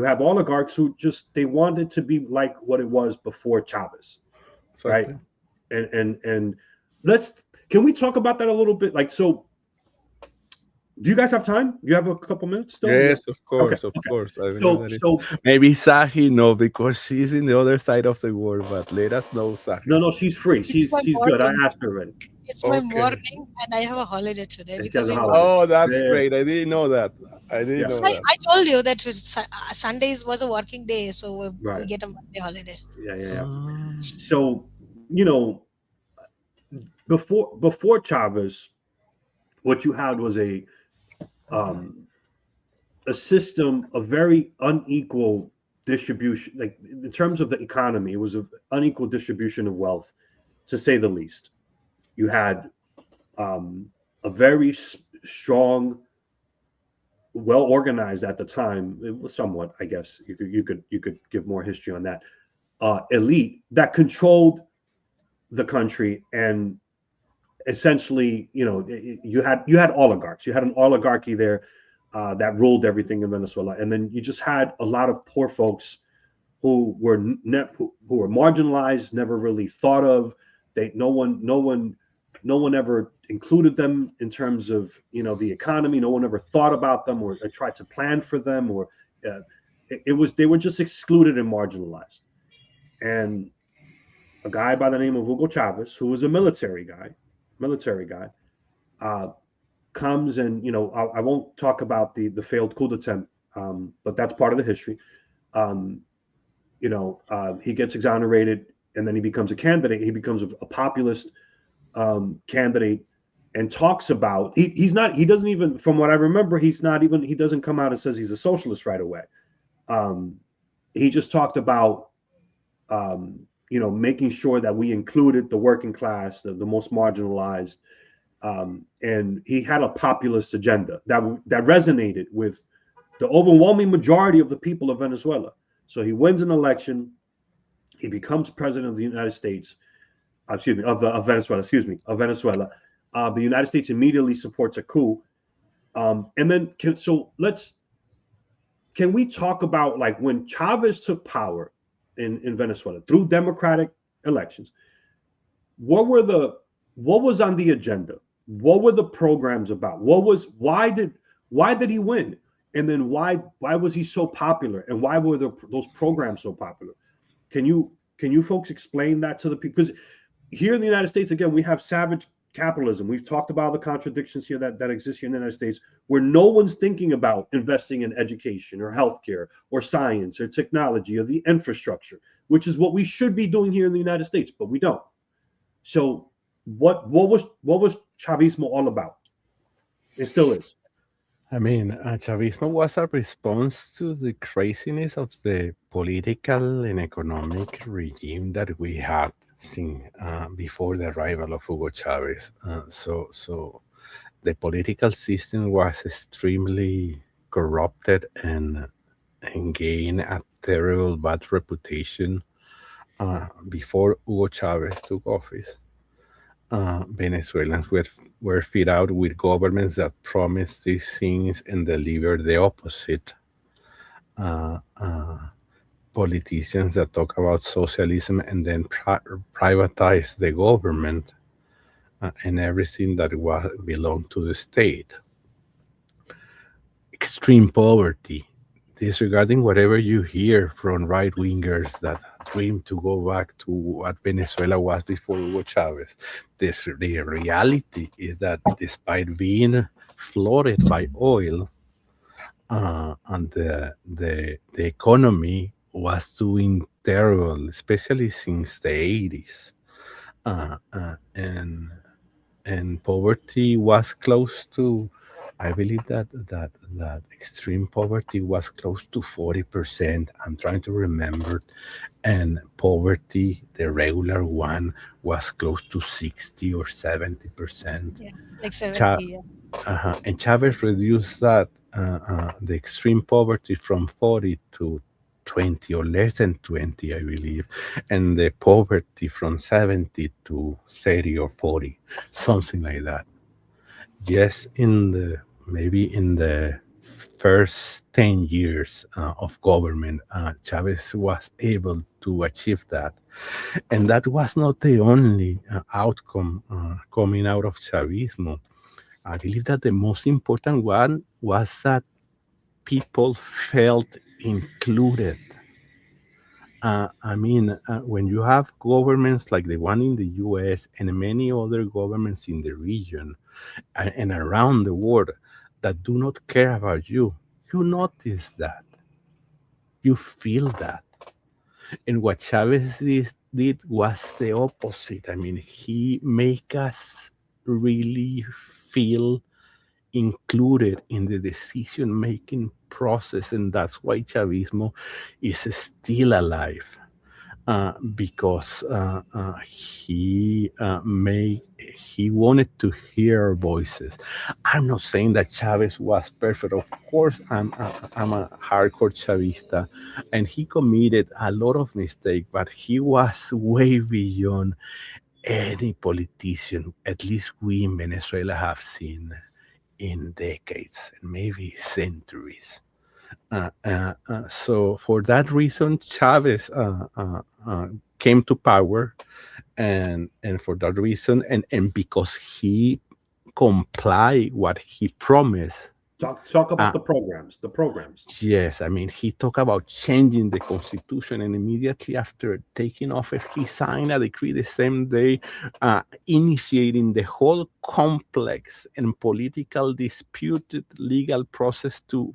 have oligarchs who just they wanted to be like what it was before Chavez, right? Exactly. And let's can we talk about that a little bit? Like, so do you guys have time? You have a couple minutes still? Yes, of Okay. course, of Okay. course. I believe So that so maybe Sahi no, because she's in the other side of the world. But let us know, Sahi. no, she's free. It's my She's good. I morning. asked her already. It's my Okay. morning, and I have a holiday today And she has because a we holiday. work. Oh, that's Yeah, great. I didn't know that. I didn't yeah, know I, that. I told you that Sundays was a working day, so we right. get a Monday holiday. Yeah. Ah, So you know, before Chavez, what you had was um, a system of very unequal distribution. Like in terms of the economy, it was an unequal distribution of wealth, to say the least. You had a very strong, well organized at the time. It was somewhat, I guess. You could give more history on that. Elite that controlled the country and essentially, you had oligarchs. You had an oligarchy there that ruled everything in Venezuela, and then you just had a lot of poor folks who were marginalized, never really thought of. No one ever included them in terms of the economy. No one ever thought about them or tried to plan for them, or uh, it was they were just excluded and marginalized. And a guy by the name of Hugo Chavez, who was a military guy, uh, comes and I won't talk about the failed coup attempt, but that's part of the history. Um, he gets exonerated, and then he becomes a candidate. He becomes a populist candidate, and talks about he's not he doesn't even, from what I remember, he doesn't come out and says he's a socialist right away. Um, he just talked about making sure that we included the working class, the most marginalized, and he had a populist agenda that resonated with the overwhelming majority of the people of Venezuela. So he wins an election, he becomes president of the United States, excuse me, of Venezuela, excuse me, of Venezuela. The United States immediately supports a coup, and then can we talk about, like, when Chavez took power in Venezuela through democratic elections? What was on the agenda? What were the programs about? Why did he win? And then why was he so popular? And why were those programs so popular? Can you folks explain that to the people? Because here in the United States, again, we have savage capitalism. We've talked about the contradictions here that exist here in the United States, where no one's thinking about investing in education or healthcare or science or technology or the infrastructure, which is what we should be doing here in the United States, but we don't. So what was Chavismo all about? It still is. I mean, Chavismo was a response to the craziness of the political and economic regime that we had seen before the arrival of Hugo Chavez. So the political system was extremely corrupted and gained a terrible bad reputation before Hugo Chavez took office. Venezuelans were fed out with governments that promised these things and delivered the opposite. Uh, uh, Politicians that talk about socialism and then privatize the government and everything that belonged to the state. Extreme poverty, disregarding whatever you hear from right wingers that dream to go back to what Venezuela was before Hugo Chavez. The reality is that despite being flooded by oil, and the economy was doing terrible, especially since the 80s. And poverty was close to, I believe that extreme poverty was close to 40%. I'm trying to remember. And poverty, the regular one, was close to 60 or 70%. Yeah, like 70. Yeah. And Chavez reduced that, the extreme poverty, from 40 to 20 or less than 20, I believe, and the poverty from 70 to 30 or 40, something like that. yes, maybe in the first 10 years of government, Chavez was able to achieve that. And that was not the only outcome coming out of Chavismo. I believe that the most important one was that people felt included. When you have governments like the one in the US and many other governments in the region and around the world that do not care about you, you notice that. You feel that. And what Chavez did was the opposite. I mean, he make us really feel included in the decision making process, and that's why Chavismo is still alive. Because he wanted to hear voices. I'm not saying that Chavez was perfect. Of course, I'm a hardcore Chavista, and he committed a lot of mistakes, but he was way beyond any politician, at least we in Venezuela have seen in decades and maybe centuries. So for that reason, Chavez came to power, and for that reason, and because he complied what he promised. Talk about the programs. The programs. Yes, I mean, he talked about changing the constitution, and immediately after taking office, he signed a decree the same day, initiating the whole complex and political disputed legal process to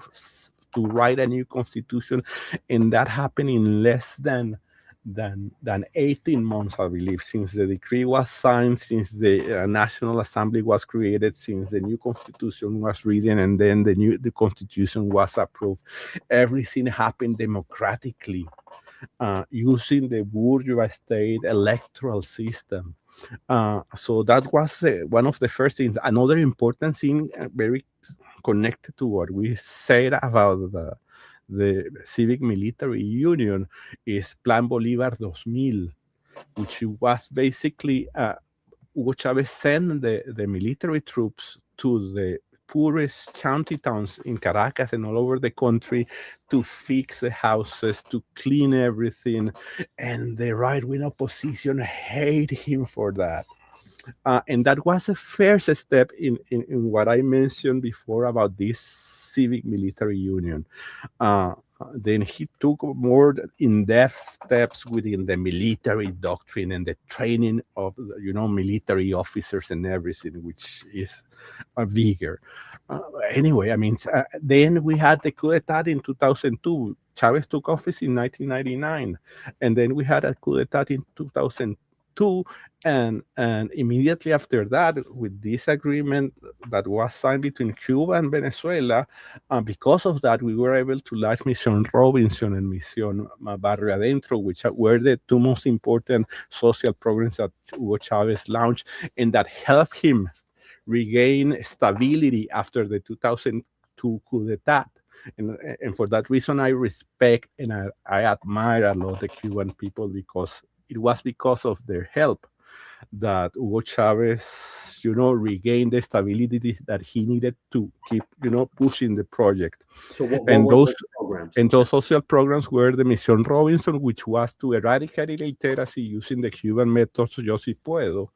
write a new constitution, and that happened in less than 18 months, I believe, since the decree was signed, since the National Assembly was created, since the new constitution was written, and then the constitution was approved. Everything happened democratically, using the bourgeois state electoral system. So that was one of the first things. Another important thing, very connected to what we said about the civic military union, is Plan Bolívar 2000, which was basically Hugo Chavez sent the military troops to the poorest shanty towns in Caracas and all over the country to fix the houses, to clean everything. And the right-wing opposition hate him for that. And that was the first step in what I mentioned before about this civic military union. Then he took more in-depth steps within the military doctrine and the training of military officers and everything, which is bigger. Anyway, I mean, then we had the coup d'etat in 2002. Chavez took office in 1999, and then we had a coup d'etat in 2002. And immediately after that, with this agreement that was signed between Cuba and Venezuela, because of that, we were able to launch Mission Robinson and Mission Barrio Adentro, which were the two most important social programs that Hugo Chavez launched, and that helped him regain stability after the 2002 coup d'etat. And for that reason, I respect and I admire a lot the Cuban people, because it was because of their help that Hugo Chavez, regained the stability that he needed to keep, pushing the project. So what And were those programs? and those social programs were the Mission Robinson, which was to eradicate illiteracy using the Cuban methods, Yo Si Puedo.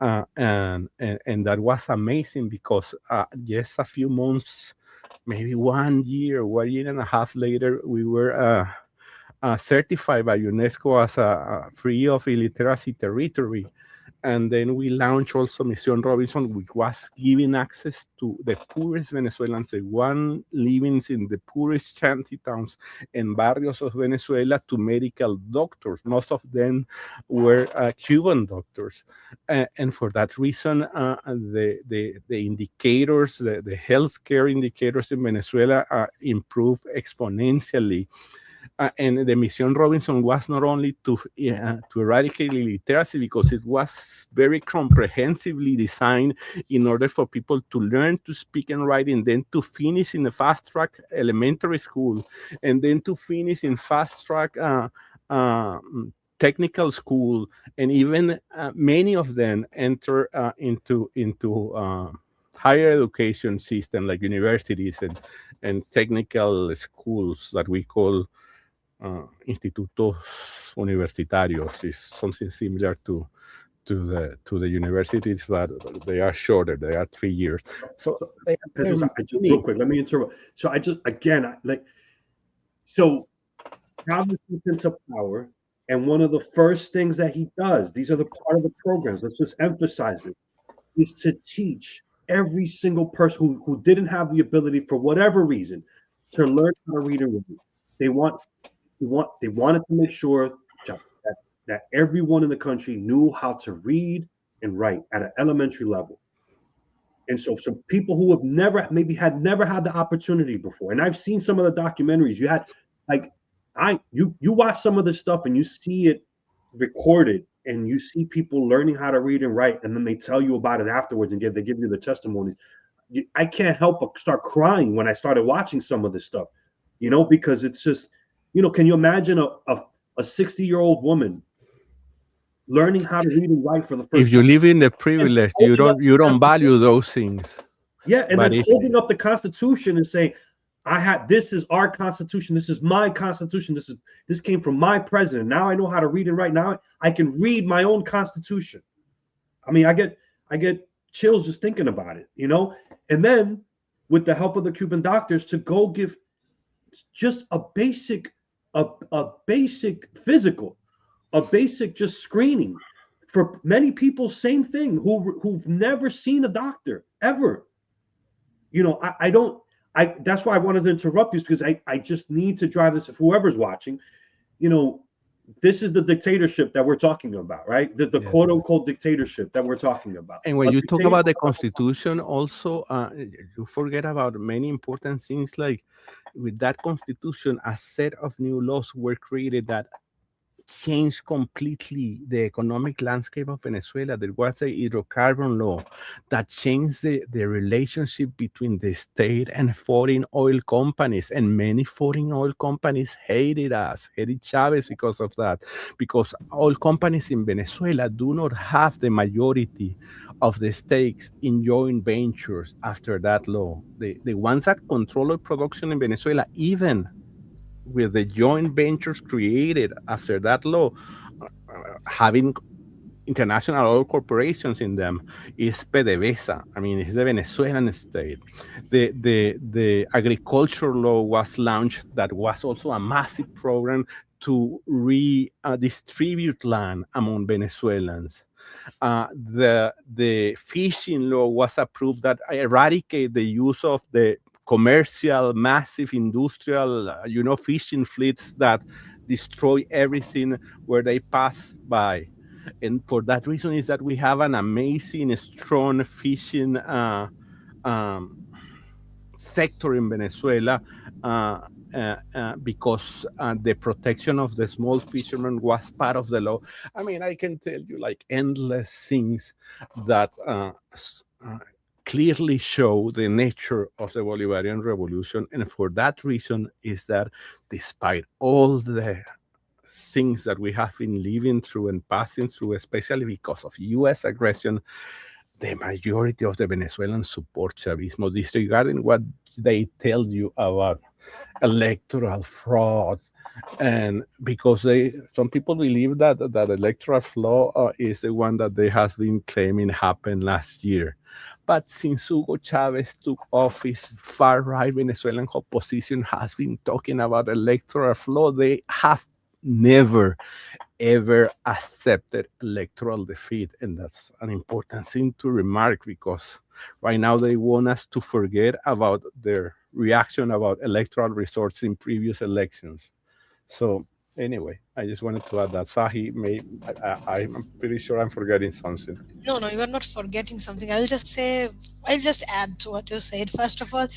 And that was amazing because just a few months, maybe 1 year, 1 year and a half later, we were certified by UNESCO as a free of illiteracy territory. And then we launched also Mission Robinson, which was giving access to the poorest Venezuelans, the one living in the poorest shanty towns and barrios of Venezuela, to medical doctors. Most of them were Cuban doctors. And for that reason, the indicators, the healthcare indicators in Venezuela improved exponentially. And the Mission Robinson was not only to eradicate illiteracy, because it was very comprehensively designed in order for people to learn to speak and write, and then to finish in a fast-track elementary school, and then to finish in fast-track technical school, and even many of them enter into higher education system like universities and technical schools that we call institutos universitarios is something similar to the universities, but they are shorter. They are 3 years. So So, they are Jesus, real many. quick, let me interrupt. So I just again, so Travis gets into power, and one of the first things that he does, these are the part of the programs. Let's just emphasize it, is to teach every single person who didn't have the ability for whatever reason to learn how to read and write. They want they wanted to make sure that everyone in the country knew how to read and write at an elementary level. And so some people who have never maybe had never had the opportunity before, and I've seen some of the documentaries you had, like you watch some of this stuff and you see it recorded and you see people learning how to read and write, and then they tell you about it afterwards and they give you the testimonies. I can't help but start crying when I started watching some of this stuff, because it's just, can you imagine a 60-year-old woman learning how to read and write for the If first you time live in the and privilege, you holding up don't the value those things. Yeah, and But then if holding up the Constitution and saying, this is our Constitution, this is my Constitution, this came from my president. Now I know how to read and write. Now I can read my own Constitution. I mean, I get chills just thinking about it. And then with the help of the Cuban doctors to go give just a basic physical, a basic just screening for many people, same thing, who've never seen a doctor ever. I don't. That's why I wanted to interrupt you, because I just need to drive this. If whoever's watching, you know, this is the dictatorship that we're talking about, right? The yes. quote unquote dictatorship that we're talking about. And when A you talk dictator- about the Constitution, also, you forget about many important things. Like with that Constitution, a set of new laws were created that changed completely the economic landscape of Venezuela. There was a hydrocarbon law that changed the relationship between the state and foreign oil companies. And many foreign oil companies hated Chavez because of that. Because oil companies in Venezuela do not have the majority of the stakes in joint ventures after that law. The ones that control oil production in Venezuela, even with the joint ventures created after that law, having international oil corporations in them, is PDVSA. I mean, it's the Venezuelan state. The agriculture law was launched, that was also a massive program to redistribute land among Venezuelans. The fishing law was approved that eradicate the use of the commercial, massive industrial, fishing fleets that destroy everything where they pass by. And for that reason is that we have an amazing, strong fishing sector in Venezuela, because the protection of the small fishermen was part of the law. I mean, I can tell you like endless things that clearly show the nature of the Bolivarian Revolution. And for that reason is that despite all the things that we have been living through and passing through, especially because of US aggression, the majority of the Venezuelans support Chavismo, disregarding what they tell you about electoral fraud. And because some people believe that electoral fraud is the one that they have been claiming happened last year. But since Hugo Chavez took office, far-right Venezuelan opposition has been talking about electoral fraud. They have never ever accepted electoral defeat. And that's an important thing to remark, because right now they want us to forget about their reaction about electoral results in previous elections. So anyway, I just wanted to add that. Sahi, I'm pretty sure I'm forgetting something. No, you are not forgetting something. I'll just add to what you said. First of all,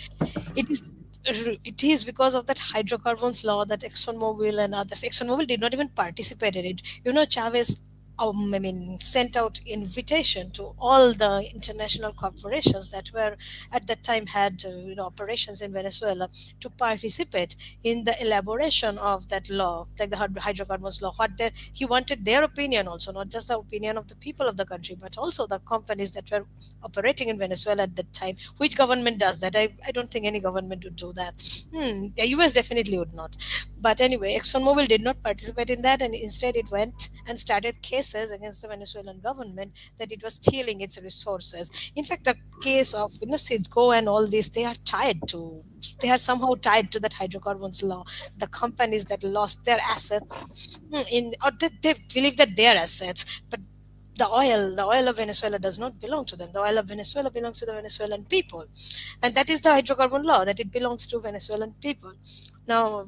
it is because of that hydrocarbons law that ExxonMobil and others. ExxonMobil did not even participate in it. Chavez sent out invitation to all the international corporations that were at that time had operations in Venezuela to participate in the elaboration of that law, like the hydrocarbons law. He wanted their opinion also, not just the opinion of the people of the country, but also the companies that were operating in Venezuela at that time. Which government does that? I don't think any government would do that. The US definitely would not. But anyway, ExxonMobil did not participate in that, and instead it went and started cases against the Venezuelan government that it was stealing its resources. In fact, the case of Citgo and all this, they are somehow tied to that hydrocarbons law. The companies that lost their assets or they believe that their assets, but the oil of Venezuela does not belong to them. The oil of Venezuela belongs to the Venezuelan people, and that is the hydrocarbon law, that it belongs to Venezuelan people. Now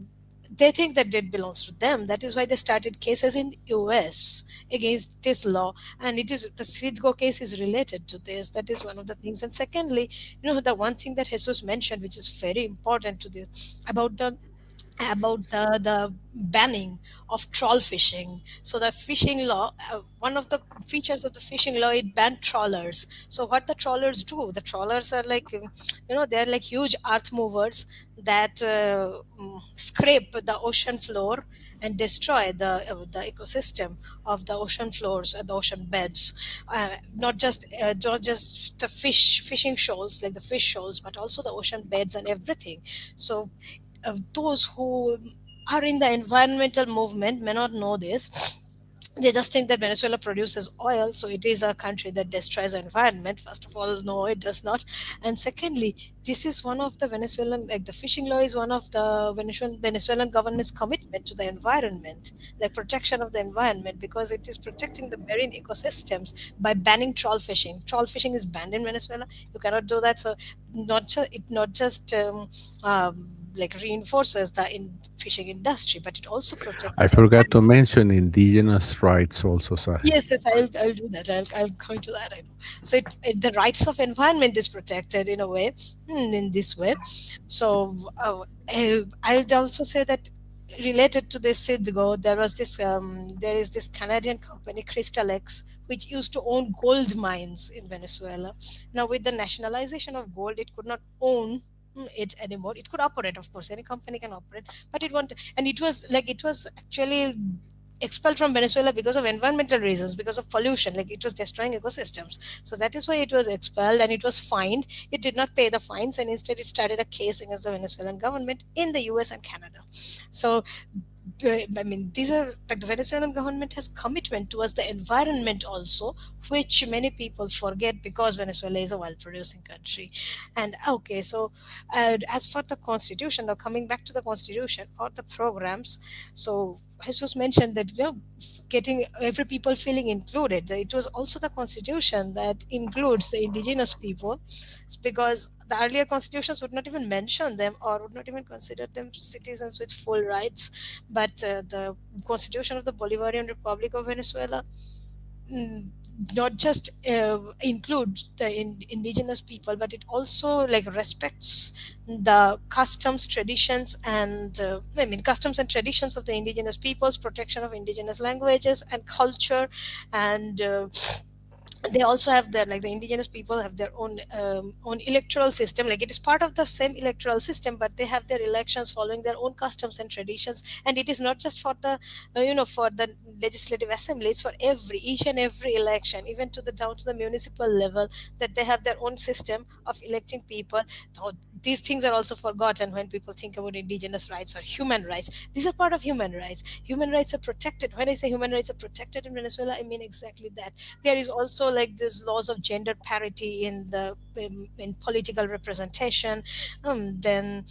they think that it belongs to them. That is why they started cases in US against this law, and it is the Citgo case is related to this. That is one of the things. And secondly, the one thing that Jesus mentioned, which is very important to the about the banning of trawl fishing. So the fishing law, one of the features of the fishing law, it banned trawlers. So what the trawlers do, the trawlers are like they're like huge earth movers that scrape the ocean floor and destroy the ecosystem of the ocean floors and the ocean beds. Not just the fishing shoals, like the fish shoals, but also the ocean beds and everything. So those who are in the environmental movement may not know this. They just think that Venezuela produces oil, so it is a country that destroys the environment. First of all, no, it does not. And secondly, this is one of the Venezuelan, like the fishing law is one of the Venezuelan government's commitment to the environment, like protection of the environment, because it is protecting the marine ecosystems by banning trawl fishing. Trawl fishing is banned in Venezuela. You cannot do that. So not just like reinforces the fishing industry, but it also protects I the forgot to environment. mention indigenous rights also, Sahil. Yes, I'll do that. I'll come to that. I know. So the rights of environment is protected in a way, in this way. So I'll also say that related to this Sidgo, there is this Canadian company, Crystal X, which used to own gold mines in Venezuela. Now, with the nationalization of gold, it could not own it anymore. It could operate, of course, any company can operate, but it was actually expelled from Venezuela because of environmental reasons, because of pollution, like it was destroying ecosystems. So that is why it was expelled and it was fined. It did not pay the fines, and instead it started a case against the Venezuelan government in the US and Canada. So these are like the Venezuelan government has commitment towards the environment also, which many people forget because Venezuela is a oil producing country. And okay, so as for the constitution, now coming back to the constitution or the programs, so Jesus mentioned that getting every people feeling included. It was also the constitution that includes the indigenous people, because the earlier constitutions would not even mention them or would not even consider them citizens with full rights. But the constitution of the Bolivarian Republic of Venezuela mm, not just includes the indigenous people, but it also like respects the customs, traditions, and customs and traditions of the indigenous peoples, protection of indigenous languages and culture, and they also have their, like the indigenous people have their own electoral system. Like it is part of the same electoral system, but they have their elections following their own customs and traditions. And it is not just for the for the legislative assembly, it's for each and every election, even to the down to the municipal level, that they have their own system of electing people. Now, these things are also forgotten when people think about indigenous rights or human rights. These are part of human rights. Human rights are protected. When I say human rights are protected in Venezuela, I mean exactly that. There is also like this laws of gender parity in political representation. Then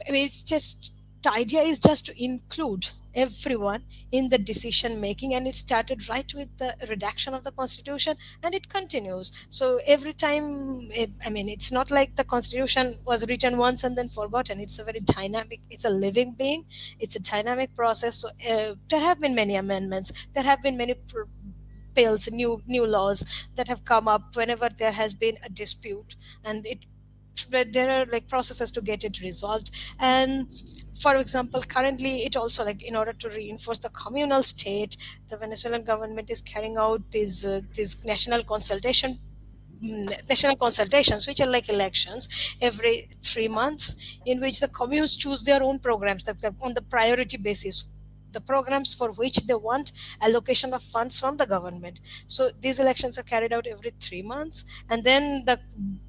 it's just the idea is just to include everyone in the decision making, and it started right with the redaction of the constitution, and it continues. So every time it's not like the constitution was written once and then forgotten. It's a very dynamic, it's a living being, it's a dynamic process. So there have been many amendments, there have been many bills, new laws that have come up whenever there has been a dispute, and it but there are like processes to get it resolved. And for example, currently it also, like, in order to reinforce the communal state, the Venezuelan government is carrying out these national consultations, which are like elections every 3 months, in which the communes choose their own programs, on the priority basis, the programs for which they want allocation of funds from the government. So these elections are carried out every 3 months, and then the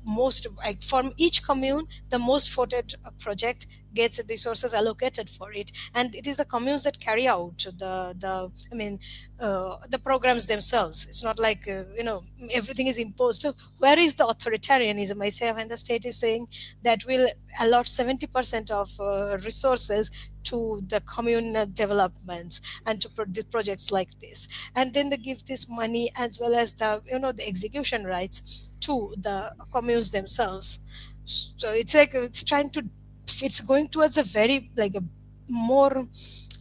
most, like, from each commune, the most voted project gets resources allocated for it, and it is the communes that carry out the I mean the programs themselves. It's not like everything is imposed. So where is the authoritarianism, I say, when the state is saying that will allot 70% of resources to the communal developments and to projects like this, and then they give this money as well as the execution rights to the communes themselves. So it's like it's going towards a very, like, a more,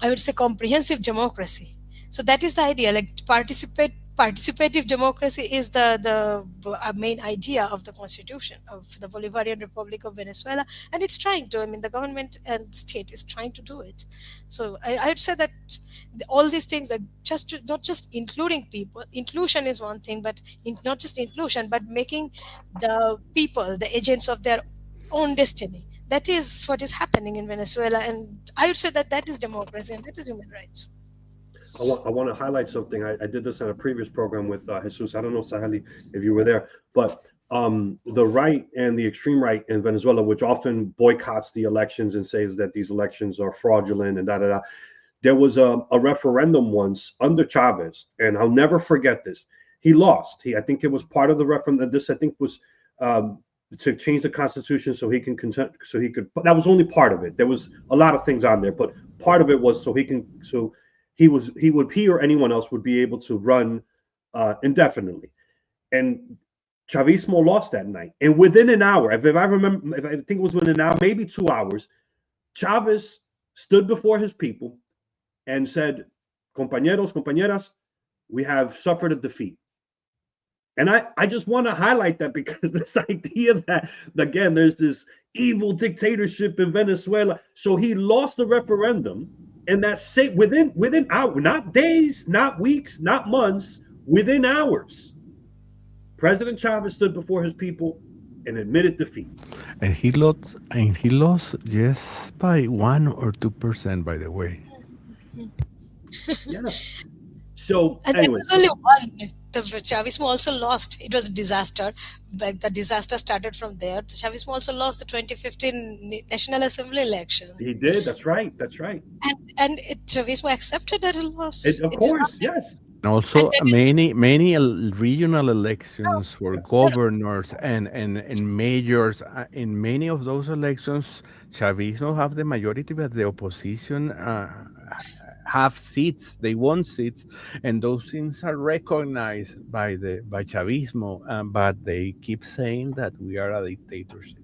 I would say, comprehensive democracy. So that is the idea. Like, participative democracy is the main idea of the constitution of the Bolivarian Republic of Venezuela, and it's trying to. I mean, the government and state is trying to do it. So I would say that all these things are not just including people. Inclusion is one thing, but not just inclusion, but making the people the agents of their own destiny. That is what is happening in Venezuela, and I would say that that is democracy and that is human rights. I want to highlight something. I did this in a previous program with Jesus. I don't know, Sahali, if you were there, but the right and the extreme right in Venezuela, which often boycotts the elections and says that these elections are fraudulent and da da da. There was a referendum once under Chavez, and I'll never forget this. He lost. I think it was part of the referendum. This, I think, was to change the constitution so he can so he could. That was only part of it. There was a lot of things on there, but part of it was so he or anyone else would be able to run indefinitely. And Chavismo lost that night. And within an hour, if I remember, if I think it was within an hour, maybe 2 hours, Chavez stood before his people and said, "Compañeros, compañeras, we have suffered a defeat." And I just want to highlight that, because this idea that, again, there's this evil dictatorship in Venezuela. So he lost the referendum, and that's within hours, not days, not weeks, not months, within hours, President Chavez stood before his people and admitted defeat. And he lost. And he lost just by 1 or 2%, by the way. Yes. So And that anyway, was only one. The Chavismo also lost. It was a disaster. Like, the disaster started from there. The Chavismo also lost the 2015 National Assembly election. he did. That's right. That's right. And Chavismo accepted that it lost. Of course, yes. And also And that is- many regional elections for governors and mayors. In many of those elections, Chavismo have the majority, but the opposition have seats. They won seats, and those things are recognized by Chavismo. But they keep saying that we are a dictatorship.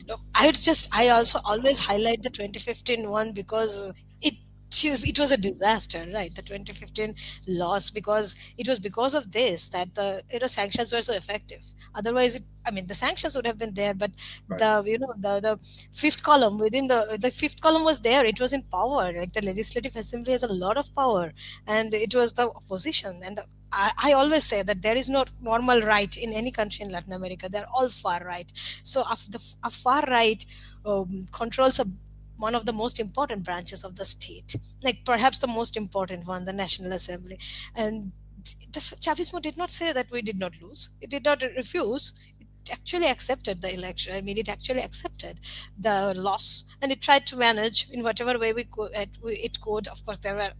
No, I also always highlight the 2015 one, because it was a disaster, right? The 2015 loss, because it was because of this that the sanctions were so effective. Otherwise, the sanctions would have been there, but Right. the fifth column within the fifth column was there. It was in power. Like, the Legislative Assembly has a lot of power, and it was the opposition. And I always say that there is no normal right in any country in Latin America. They're all far right. So a far right controls one of the most important branches of the state, like perhaps the most important one, the National Assembly. And the Chavismo did not say that we did not lose. It did not refuse. It actually accepted the election. It actually accepted the loss, and it tried to manage in whatever way it could. Of course, there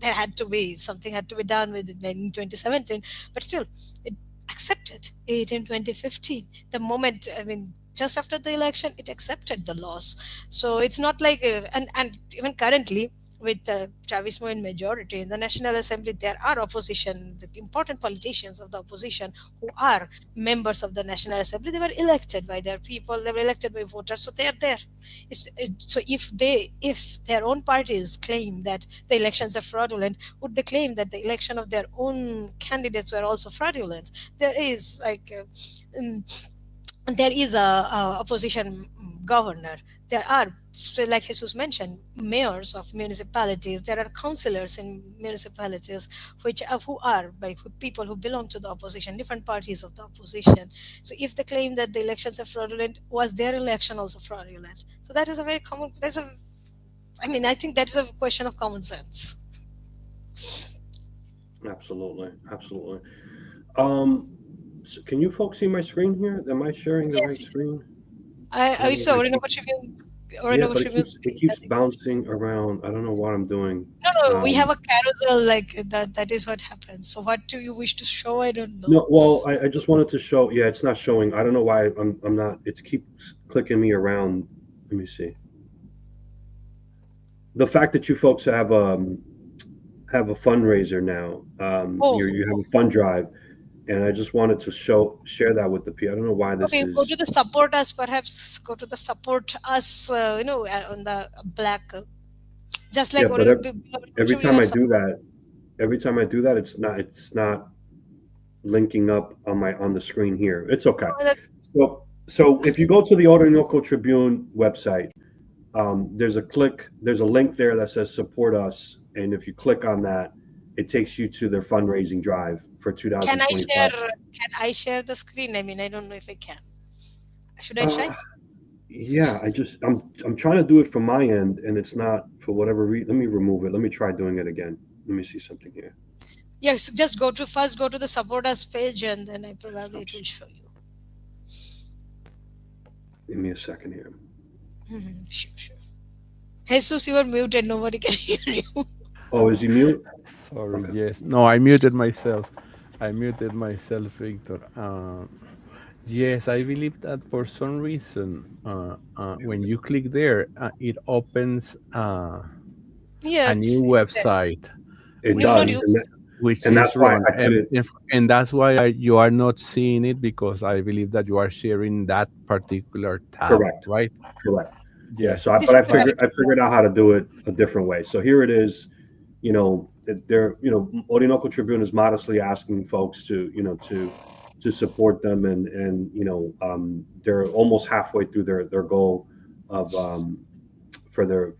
had to be something had to be done with it in 2017, but still, it accepted it in 2015. The moment, just after the election, it accepted the loss. So it's not like, and even currently, with the Chavismo in majority in the National Assembly, there are opposition, the important politicians of the opposition who are members of the National Assembly. They were elected by their people. They were elected by voters, so they are there. So if their own parties claim that the elections are fraudulent, would they claim that the election of their own candidates were also fraudulent? There is, like, there is a opposition governor. There are, so like Jesus mentioned, mayors of municipalities. There are councillors in municipalities, which who are like people who belong to the opposition, different parties of the opposition. So if they claim that the elections are fraudulent, was their election also fraudulent? So that is a very common. There's a, I mean, I think that's a question of common sense. Absolutely, absolutely. So can you folks see my screen here? Am I sharing the right Yes, yes. screen? I Oh, saw I Orinoco keep, Tribune, yeah, Orinoco but Tribune it screen keeps that we can see. bouncing around. I don't know what I'm doing. No, no, we have Um, a carousel like that. That is what happens. So, what do you wish to show? I don't know. no, well, I just wanted to show. Yeah, it's not showing. I don't know why I'm not. It keeps clicking me around. Let me see. The fact that you folks have a fundraiser now. Oh, You have a fund drive, and I just wanted to share that with the people. I don't know why this okay. Go is. to the support us. Perhaps go to the support us. On the black, just Yeah, like but every time contributor I do support. that, it's not linking up on the screen here. It's okay. So if you go to the Orinoco Tribune website, there's a link there that says support us, and if you click on that, it takes you to their fundraising drive for Can I 2025. share? Can I share the screen? I mean, I don't know if I can. Should I try? Uh, yeah, I'm trying to do it from my end, and it's not for whatever reason. Let me remove it. Let me try doing it again. Let me see something here. Yes. Just go to the support us page, and then I probably it will Oops. show you. Give me a second here. Sure, sure. Jesus, you are muted. Nobody can hear you. Oh, is he mute? Sorry, Okay. yes. No, I muted myself. I muted myself, Victor. Yes, I believe that for some reason, when you click there, it opens Yeah, a new website, It which not does, you. is which and that's is why wrong, I couldn't. and that's why you are not seeing it because I believe that you are sharing that particular tab, Correct. right? Correct. Yeah. Yes. This But is the correct I one. figured out how to do it a different way. So here it is. Orinoco Tribune is modestly asking folks to support them, and they're almost halfway through their goal of for the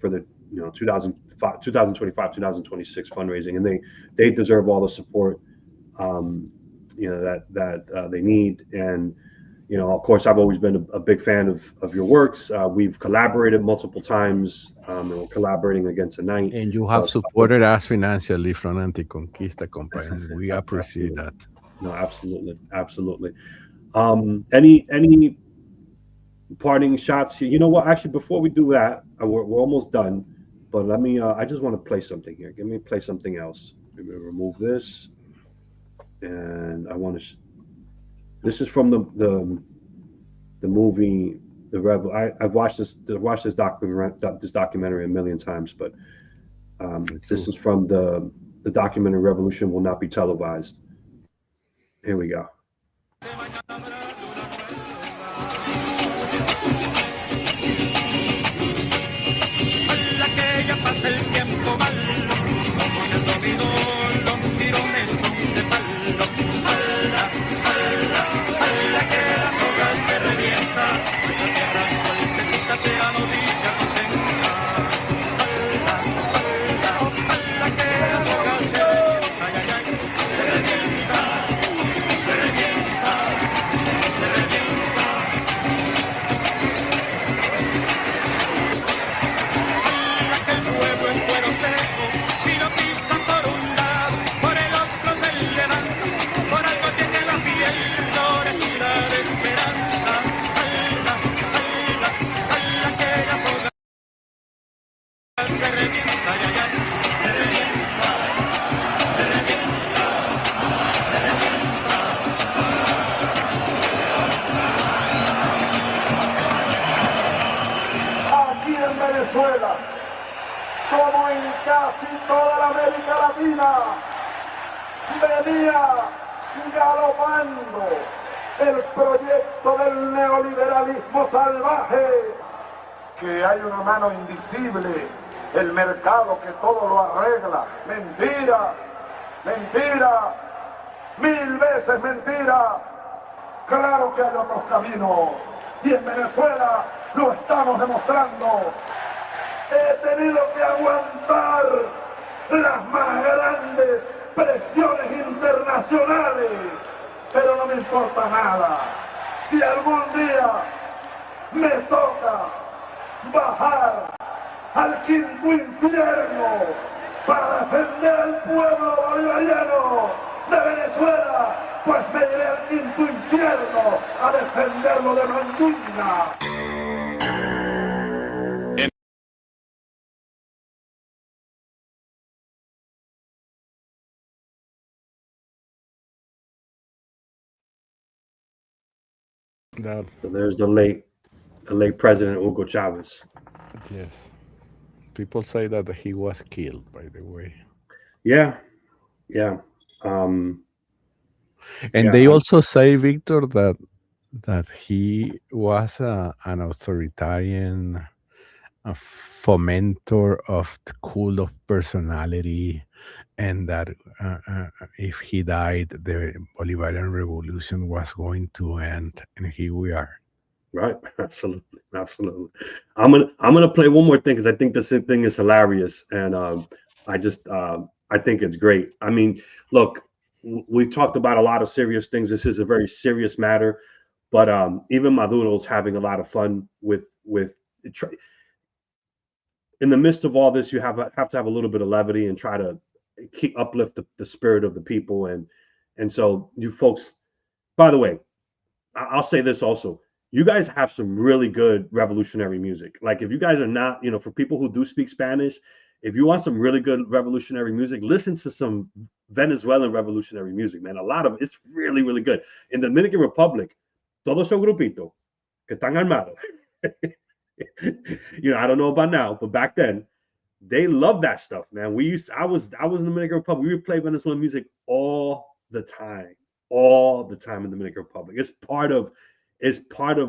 2025 2026 fundraising, and they deserve all the support that they need. And of course, I've always been a big fan of your works. We've collaborated multiple times, and we're collaborating again tonight. And you have So supported us financially from Anticonquista campaign. We appreciate absolutely, that. no, absolutely, absolutely. Any parting shots here? You know what? Actually, before we do that, we're almost done. But let me. I just want to play something here. Give me play something else. Let me remove this, and I want to. This is from the movie The Rebel. I've watched this documentary a million times, but Me this too. is from the documentary Revolution Will Not Be Televised. Here we go. La que ya pasa el tiempo mal, como en el dominó, los tirones son de palo. La que la soga se revienta, la tierra sueltecita será novilla contenta. La que la soga se revienta, ay, ay, ay, se revienta, se revienta, se revienta. La que el fuego en cuero seco, si lo pisan por un lado, por el otro se levanta, por algo tiene la piel florecida de esperanza. Ala, que la soga se revienta, ay, ay, ay, se revienta, se revienta, se revienta. Aquí en Venezuela, como en casi toda la América Latina, venía galopando el proyecto del neoliberalismo salvaje, que hay una mano invisible, el mercado que todo lo arregla. Mentira, mentira, mil veces mentira. Claro que hay otros caminos. Y en Venezuela lo estamos demostrando. He tenido que aguantar las más grandes presiones internacionales, pero no me importa nada. Si algún día me toca bajar al quinto infierno para defender al pueblo bolivariano de Venezuela, pues me iré al quinto infierno a defenderlo de Mandinga. That, So there's the late President Hugo Chavez. yes. People say that he was killed, by the way. Yeah, yeah. Um, And yeah, they also say, Victor, that he was an authoritarian, a fomenter of the cult of personality, and that if he died, the Bolivarian Revolution was going to end, and here we are. right. Absolutely, absolutely. I'm gonna play one more thing because I think this thing is hilarious, and I think it's great. I mean, look, we talked about a lot of serious things. This is a very serious matter, but even Maduro's having a lot of fun with in the midst of all this. You have to have a little bit of levity and try to uplift the spirit of the people, and so you folks. By the way, I'll say this also. You guys have some really good revolutionary music. Like if you guys are not, for people who do speak Spanish, if you want some really good revolutionary music, listen to some Venezuelan revolutionary music, man. A lot of it's really, really good. In the Dominican Republic, todos son grupitos que están armados. I don't know about now, but back then, they love that stuff, man. I was in the Dominican Republic. We would play Venezuelan music all the time in the Dominican Republic. It's part of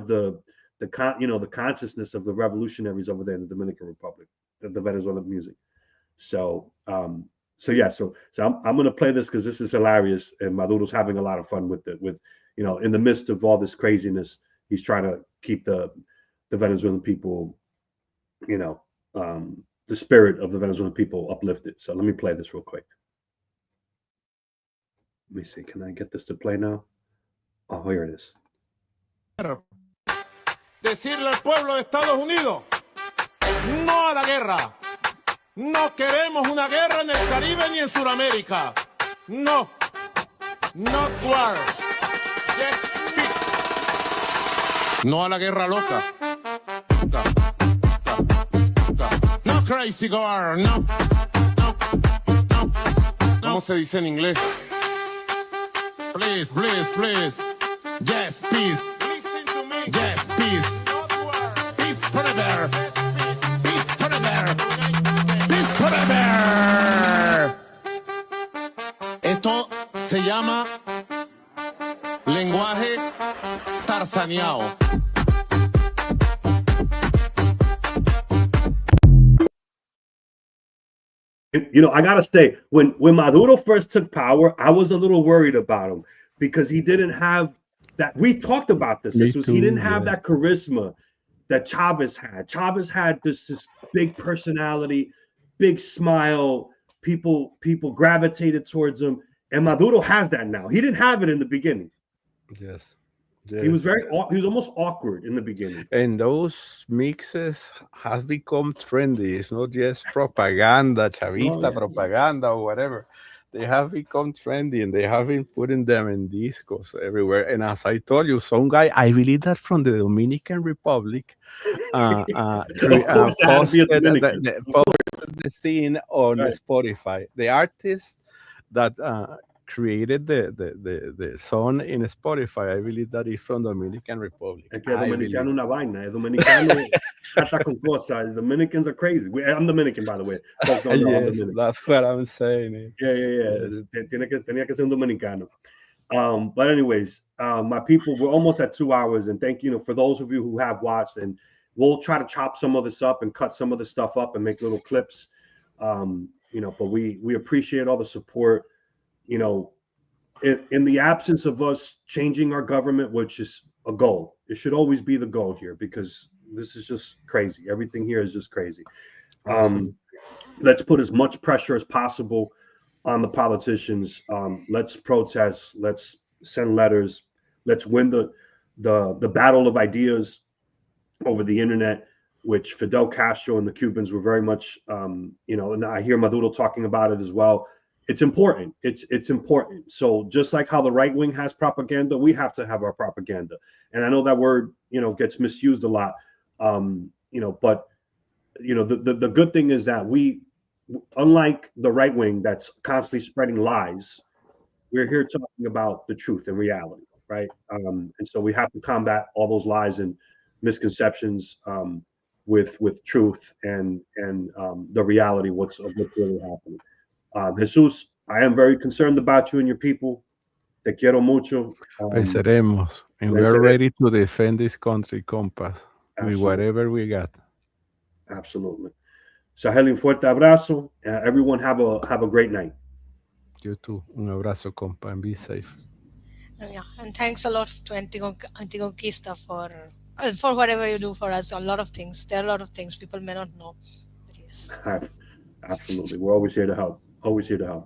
the consciousness of the revolutionaries over there in the Dominican Republic, the Venezuelan music. So I'm gonna play this because this is hilarious, and Maduro's having a lot of fun with it. In the midst of all this craziness, he's trying to keep the Venezuelan people, the spirit of the Venezuelan people uplifted. So let me play this real quick. Let me see. Can I get this to play now? Oh, here it is. Decirle al pueblo de Estados Unidos, no a la guerra. No queremos una guerra en el Caribe ni en Sudamérica. No. Not war. Yes, peace. No a la guerra loca. No crazy war. No. ¿Cómo se dice en inglés? Please, please, please. Yes, peace. Listen to me. Yes, peace. Peace forever. Peace forever. Peace forever. Esto se llama lenguaje tarzaneado. I gotta say, when Maduro first took power, I was a little worried about him because he didn't have that. We talked about this. He didn't have that charisma that Chavez had. Chavez had this big personality, big smile. People gravitated towards him, and Maduro has that now. He didn't have it in the beginning. Yes. He was he was almost awkward in the beginning. And those mixes have become trendy. It's not just propaganda, chavista propaganda or whatever. They have become trendy, and they have been putting them in discos everywhere. And as I told you, some guy, I believe that from the Dominican Republic, posted the scene on Spotify. The artist that created the song in Spotify, I believe that is from Dominican Republic. Es que Dominicano una vaina. El Dominicano hasta con cosas. Dominicans are crazy. I'm Dominican, by the way. Folks don't know I'm Dominican. That's what I'm saying. Yeah. Yes. Tenía que ser un Dominicano. But anyways, my people, we're almost at 2 hours, and thank you for those of you who have watched, and we'll try to chop some of this up and cut some of this stuff up and make little clips. But we appreciate all the support. in the absence of us changing our government, which is a goal, it should always be the goal here because this is just crazy. Everything here is just crazy. Awesome. Let's put as much pressure as possible on the politicians. Let's protest. Let's send letters. Let's win the battle of ideas over the internet, which Fidel Castro and the Cubans were very much, and I hear Maduro talking about it as well. It's important. It's important. So just like how the right wing has propaganda, we have to have our propaganda. And I know that word, gets misused a lot. But the good thing is that we, unlike the right wing that's constantly spreading lies, we're here talking about the truth and reality, right? And so we have to combat all those lies and misconceptions with truth and the reality of what's really happening. Jesus, I am very concerned about you and your people. Te quiero mucho. Venceremos. And we are ready to defend this country, compas, with whatever we got. Absolutely. Sahel, un fuerte abrazo. Everyone have a great night. You too. Un abrazo, compa, and be safe. Yeah, and thanks a lot to Anticonquista for whatever you do for us. A lot of things. There are a lot of things people may not know. But yes. Absolutely. We're always here to help. Always here to help.